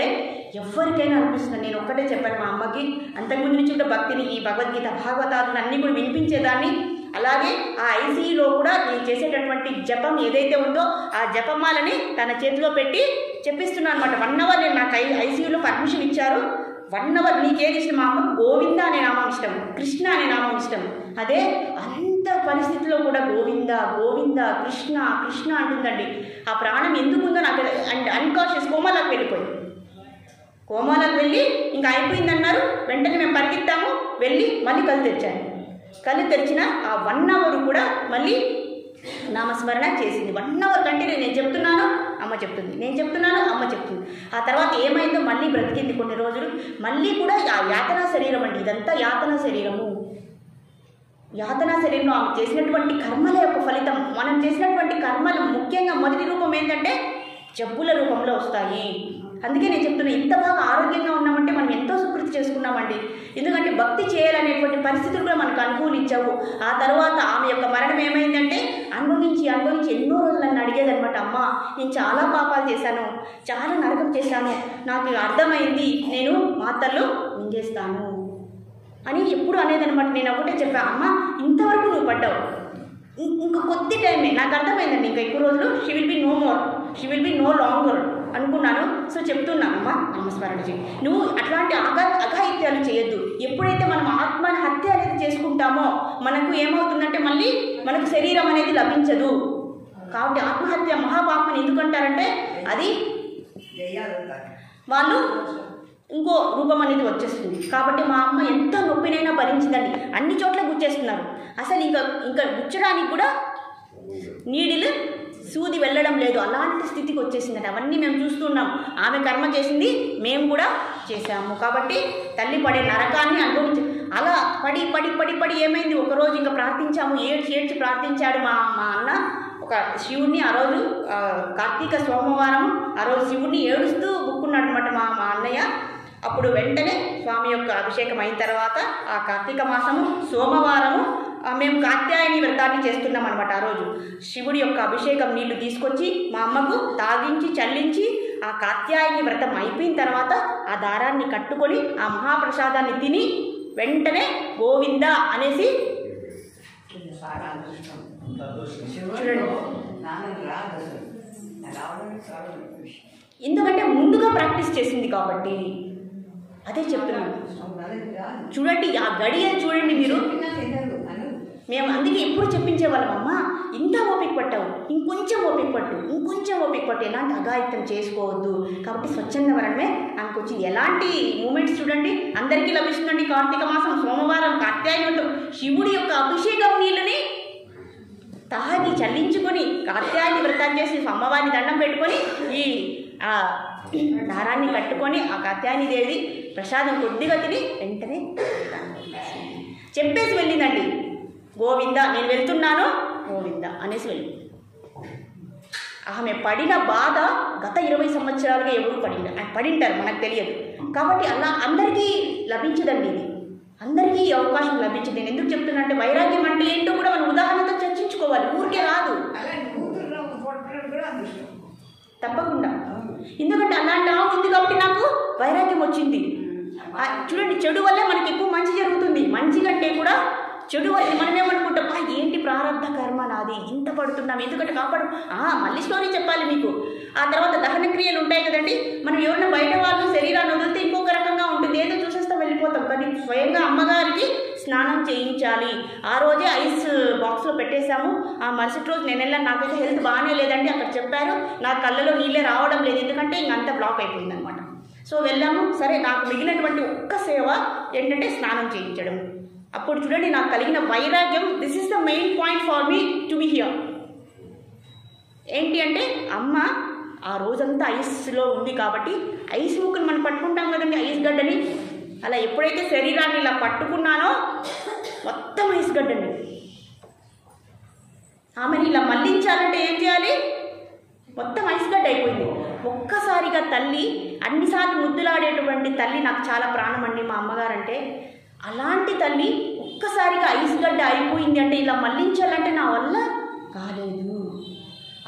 ఎవరికైనా అనిపిస్తుంది. నేను ఒక్కటే చెప్పాను మా అమ్మకి, అంతకుముందు నుంచి కూడా భక్తిని, ఈ భగవద్గీత, భాగవతాలను అన్నీ కూడా వినిపించేదాన్ని. అలాగే ఆ ఐసీయూలో కూడా నేను చేసేటటువంటి జపం ఏదైతే ఉందో ఆ జపమాలని తన చేతిలో పెట్టి చెప్పిస్తున్నాను అనమాట. 1 అవర్ నేను, నాకు ఐసీయూలో పర్మిషన్ ఇచ్చారు. 1 అవర్ నీకేది ఇష్టం? మా అమ్మకు గోవింద అనే నామం ఇష్టం, కృష్ణ అనే నామం ఇష్టం. అదే అంత పరిస్థితిలో కూడా గోవింద కృష్ణ అంటుందండి. ఆ ప్రాణం ఎందుకుందో నాకు అన్కాన్షియస్ కోమాలోకి వెళ్ళిపోయింది. కోమాలోకి వెళ్ళి ఇంకా అయిపోయిందన్నారు. వెంటనే మేము పరిగెత్తాము, వెళ్ళి మళ్ళీ కళ్ళు తెరిచిన ఆ 1 అవర్ కూడా మళ్ళీ నామస్మరణ చేసింది. 1 అవర్ కంటే నేను చెప్తున్నాను, అమ్మ చెప్తుంది, నేను చెప్తున్నాను, అమ్మ చెప్తుంది. ఆ తర్వాత ఏమైందో మళ్ళీ బ్రతికింది కొన్ని రోజులు. మళ్ళీ కూడా ఆ యాతనా శరీరం అండి, ఇదంతా యాతనా శరీరము. యాతనా శరీరంలో ఆమె చేసినటువంటి కర్మల యొక్క ఫలితం. మనం చేసినటువంటి కర్మలు ముఖ్యంగా మొదటి రూపం ఏంటంటే జబ్బుల రూపంలో వస్తాయి. అందుకే నేను చెప్తున్నా, ఇంత బాగా ఆరోగ్యంగా ఉన్నామంటే మనం ఎంతో సుకృతి చేసుకున్నామండి. ఎందుకంటే భక్తి చేయాలనేటువంటి పరిస్థితులు కూడా మనకు అనుకూలించావు. ఆ తర్వాత ఆమె యొక్క మరణం ఏమైందంటే అనుభవించి ఎన్నో రోజులు నన్ను అడిగేదనమాట. అమ్మ, నేను చాలా పాపాలు చేశాను, చాలా నరకం చేశాను, నాకు అర్థమైంది, నేను మాత్రలు మింగేస్తాను అని ఎప్పుడు అనేదనమాట. నేను ఒకటే చెప్పా, అమ్మ ఇంతవరకు నువ్వు పడ్డావు, ఇంకా కొద్ది టైమే, నాకు అర్థమైందండి, ఇంకా ఎక్కువ రోజులు she will be no longer అనుకున్నాను. సో చెప్తున్నానమ్మా, నామస్మరణ చేయి. నువ్వు అట్లాంటి అఘాయిత్యాలు చేయొద్దు. ఎప్పుడైతే మనం ఆత్మహత్య అనేది చేసుకుంటామో మనకు ఏమవుతుందంటే మళ్ళీ మనకు శరీరం అనేది లభించదు. కాబట్టి ఆత్మహత్య మహాపాపని ఎందుకంటారంటే అది వాళ్ళు ఇంకో రూపం అనేది వచ్చేస్తుంది. కాబట్టి మా అమ్మ ఎంత నొప్పినైనా భరించిందండి. అన్ని చోట్ల గుచ్చేస్తున్నారు. అసలు ఇంకా గుచ్చడానికి కూడా నీడిలు సూది వెళ్ళడం లేదు. అలాంటి స్థితికి వచ్చేసిందండి. అవన్నీ మేము చూస్తున్నాం. ఆమె కర్మ చేసింది, మేము కూడా చేశాము. కాబట్టి తల్లి పడే నరకాన్ని అనుభవించి అలా పడి పడి పడి పడి ఏమైంది, ఒకరోజు ఇంకా ప్రార్థించాము. ఏడ్చి ప్రార్థించాడు మా అన్న ఒక శివుణ్ణి. ఆ రోజు కార్తీక సోమవారం, ఆ రోజు శివుణ్ణి ఏడుస్తూ బుక్కున్నాడు అనమాట మా అన్నయ్య. అప్పుడు వెంటనే స్వామి యొక్క అభిషేకం అయిన తర్వాత ఆ కార్తీక మాసము సోమవారము మేము కాత్యాయని వ్రతాన్ని చేస్తున్నాం అనమాట. ఆ రోజు శివుడి యొక్క అభిషేకం నీళ్లు తీసుకొచ్చి మా అమ్మకు తాగించి చల్లించి ఆ కాత్యాయని వ్రతం అయిపోయిన తర్వాత ఆ దారాన్ని కట్టుకొని ఆ మహాప్రసాదాన్ని తిని వెంటనే గోవింద అనేసి చూడండి. ఎందుకంటే ముందుగా ప్రాక్టీస్ చేసింది కాబట్టి అదే చెప్తున్నాను. చూడండి ఆ గడియ చూడండి మీరు. మేము అందుకే ఎప్పుడు చెప్పించేవాళ్ళం, అమ్మ ఇంత ఓపిక పట్టావు, ఇంకొంచెం ఓపిక పట్టు, ఎలాంటి అఘాయిత్యం చేసుకోవద్దు. కాబట్టి స్వచ్ఛంద వరణమే అనుకొచ్చింది. ఎలాంటి మూమెంట్స్ చూడండి అందరికీ లభిస్తుందండి. కార్తీక మాసం సోమవారం కాత్యాయనితో శివుడి యొక్క అభిషేకం నీళ్ళని తాగి చల్లించుకొని కాత్యాయని వ్రతం చేసి అమ్మవారిని దండం పెట్టుకొని ఈ దారాన్ని కట్టుకొని ఆ కాత్యాయని దేవి ప్రసాదం కొద్దిగా తిని వెంటనే చెప్పేసి వెళ్ళిందండి. గోవింద నేను వెళ్తున్నాను గోవింద అనేసి వెళ్ళింది. ఆమె పడిన బాధ గత 20 సంవత్సరాలుగా ఎవరు పడింటారు మనకు తెలియదు. కాబట్టి అలా అందరికీ లభించదండి. ఇది అందరికీ ఈ అవకాశం లభించదు. నేను ఎందుకు చెప్తున్నా అంటే వైరాగ్యం అంటే ఏంటో కూడా మనం ఉదాహరణతో చర్చించుకోవాలి. ఊరికే రాదు తప్పకుండా. ఎందుకంటే అలాంటి ఉంది కాబట్టి నాకు వైరాగ్యం వచ్చింది. చూడండి చెడు వల్లే మనకి ఎక్కువ మంచి జరుగుతుంది. మంచి కంటే కూడా చెడు వల్ల మనమేమనుకుంటాం, ఏంటి ప్రారంభ కర్మ నాది ఇంత పడుతున్నాం ఎందుకంటే కాపాడు. మళ్ళీ స్టోరీ చెప్పాలి మీకు. ఆ తర్వాత దహన క్రియలు ఉంటాయి కదండి. మనం ఎవరైనా బయట వాళ్ళు శరీరాన్ని వదిలితే ఇంకొక రకంగా ఉంటుంది, ఏదో చూసేస్తే వెళ్ళిపోతాం. కానీ స్వయంగా అమ్మగారికి స్నానం చేయించాలి. ఆ రోజే ఐస్ బాక్స్లో పెట్టేశాము. ఆ మరుసటి రోజు నేను వెళ్ళాను. నాకైతే హెల్త్ బాగానే లేదండి. అక్కడ చెప్పారు నా కళ్ళలో నీళ్ళే రావడం లేదు, ఎందుకంటే ఇంకంతా బ్లాక్ అయిపోయింది అనమాట. సో వెళ్ళాము. సరే నాకు మిగిలినటువంటి ఒక్క సేవ ఏంటంటే స్నానం చేయించడం. అప్పుడు చూడండి నాకు కలిగిన వైరాగ్యం. This is the main point for me to be here. ఏంటి అంటే అమ్మ ఆ రోజంతా ఐస్లో ఉంది కాబట్టి ఐస్ ముక్కను మనం పట్టుకుంటాం కదండి, ఐస్ గడ్డని. అలా ఎప్పుడైతే శరీరాన్ని ఇలా పట్టుకున్నానో మొత్తం ఐస్ గడ్డని. ఆమెని ఇలా మళ్లించాలంటే ఏం చేయాలి, మొత్తం ఐస్ గడ్డ అయిపోయింది. ఒక్కసారిగా తల్లి, అన్నిసార్లు ముద్దులాడేటువంటి తల్లి నాకు చాలా ప్రాణం అండి మా అమ్మగారంటే. అలాంటి తల్లి ఒక్కసారిగా ఐస్ గడ్డ అయిపోయింది అంటే ఇలా మళ్లించాలంటే నా వల్ల కాలేదు.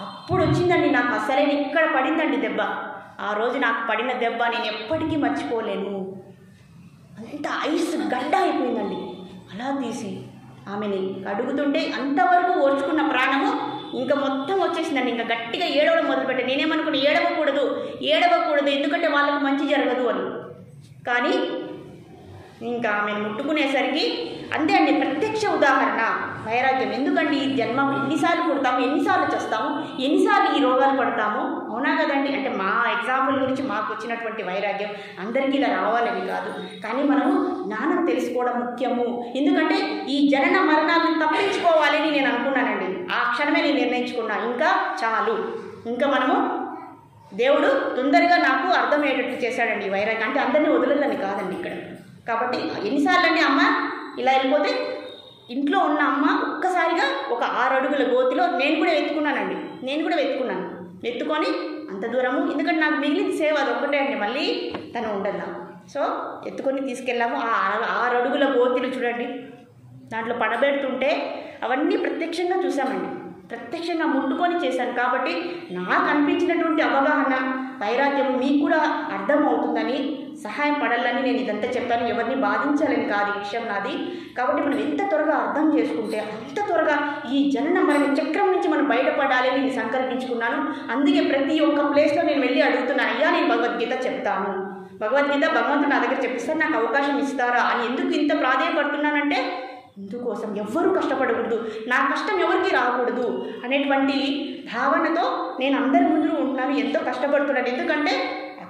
అప్పుడు వచ్చిందండి నాకు అసలైన ఇక్కడ పడిందండి దెబ్బ. ఆ రోజు నాకు పడిన దెబ్బ నేను ఎప్పటికీ మర్చిపోలేను. అంత ఐస్ గడ్డ అయిపోయిందండి. అలా తీసి ఆమెని అడుగుతుంటే అంతవరకు ఓర్చుకున్న ప్రాణము ఇంకా మొత్తం వచ్చేసిందండి. ఇంకా గట్టిగా ఏడవడం మొదలుపెట్టాను. నేనేమనుకున్నా ఏడవకూడదు ఎందుకంటే వాళ్ళకు మంచి జరగదు అని. కానీ ఇంకా ఆమెను ముట్టుకునేసరికి అంతే అండి, ప్రత్యక్ష ఉదాహరణ వైరాగ్యం. ఎందుకండి ఈ జన్మ ఎన్నిసార్లు పుడతాము, ఎన్నిసార్లు చేస్తాము, ఎన్నిసార్లు ఈ రోగాలు పడతాము, అవునా కదండి. అంటే మా ఎగ్జాంపుల్ గురించి మాకు వచ్చినటువంటి వైరాగ్యం అందరికీ ఇలా రావాలని కాదు, కానీ మనము జ్ఞానం తెలుసుకోవడం ముఖ్యము. ఎందుకంటే ఈ జనన మరణాలను తప్పించుకోవాలని నేను అనుకున్నానండి. ఆ క్షణమే నేను నిర్ణయించుకున్నా, ఇంకా చాలు, ఇంకా మనము దేవుడు తొందరగా నాకు అర్థమయ్యేటట్టు చేశాడండి ఈ వైరాగ్యం. అంటే అందరినీ వదలదని కాదండి ఇక్కడ. కాబట్టి ఎన్నిసార్లు అండి అమ్మ ఇలా వెళ్ళిపోతే ఇంట్లో ఉన్న అమ్మ ఒక్కసారిగా ఒక 6 అడుగుల గోతిలో నేను కూడా వెతుకున్నాను. వెతుకొని అంత దూరము, ఎందుకంటే నాకు మిగిలిన సేవ అది ఒక్కటే అండి, మళ్ళీ తను ఉండదు. సో ఎత్తుకొని తీసుకెళ్ళాము. ఆ 6 అడుగుల గోతిలో చూడండి, దాంట్లో పడబెడుతుంటే అవన్నీ ప్రత్యక్షంగా చూసామండి. ప్రత్యక్షంగా ముట్టుకొని చేశాను. కాబట్టి నాకు అనిపించినటువంటి అవగాహన వైరాగ్యం మీకు కూడా అర్థమవుతుందని, సహాయం పడాలని నేను ఇదంతా చెప్పాను. ఎవరిని బాధించాలని కాదు ఈ విషయం నాది. కాబట్టి మనం ఎంత త్వరగా అర్థం చేసుకుంటే అంత త్వరగా ఈ జనన మరణ చక్రం నుంచి మనం బయటపడాలని నేను సంకల్పించుకున్నాను. అందుకే ప్రతి ఒక్క ప్లేస్లో నేను వెళ్ళి అడుగుతున్నాను, అయ్యా నేను భగవద్గీత చెప్తాను, భగవద్గీత భగవంతుడు నా దగ్గర చెప్పిస్తాను, నాకు అవకాశం ఇస్తారా అని. ఎందుకు ఇంత ప్రాధేయపడుతున్నానంటే ఇందుకోసం ఎవ్వరూ కష్టపడకూడదు, నా కష్టం ఎవరికి రాకూడదు అనేటువంటి భావనతో నేను అందరి ముందు ఉంటున్నాను, ఎంతో కష్టపడుతున్నాను. ఎందుకంటే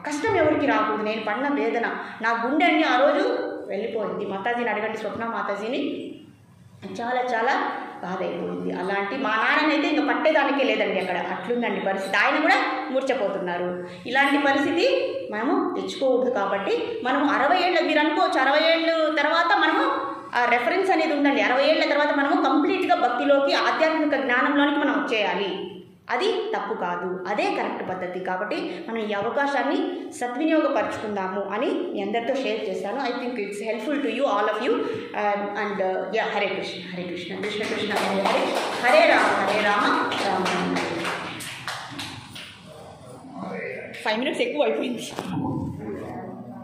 కష్టం ఎవరికి రాకూడదు, నేను పడిన వేదన నా గుండె అన్ని ఆ రోజు వెళ్ళిపోయింది. మాతాజీని అడగండి, స్వప్న మాతాజీని, చాలా చాలా బాధ అయిపోయింది. అలాంటి మా నాన్ననైతే ఇంకా పట్టేదానికే లేదండి, అక్కడ అట్లుందండి పరిస్థితి. ఆయన కూడా మూర్చపోతున్నారు. ఇలాంటి పరిస్థితి మనము తెచ్చుకోకూడదు. కాబట్టి మనం 60 ఏళ్ళు, మీరు అనుకోవచ్చు 60 ఏళ్ళు తర్వాత మనము ఆ రెఫరెన్స్ అనేది ఉందండి. 60 ఏళ్ళ తర్వాత మనము కంప్లీట్గా భక్తిలోకి, ఆధ్యాత్మిక జ్ఞానంలోనికి మనం వచ్చేయాలి. అది తప్పు కాదు, అదే కరెక్ట్ పద్ధతి. కాబట్టి మనం ఈ అవకాశాన్ని సద్వినియోగపరచుకుందాము అని మీ అందరితో షేర్ చేస్తాను. I think it's helpful to you, all of you. And yeah, Hare Krishna, Hare Krishna, Krishna Krishna Hare Hare, Hare Rama Rama Rama. 5 minutes ఎక్కువ అయిపోయింది.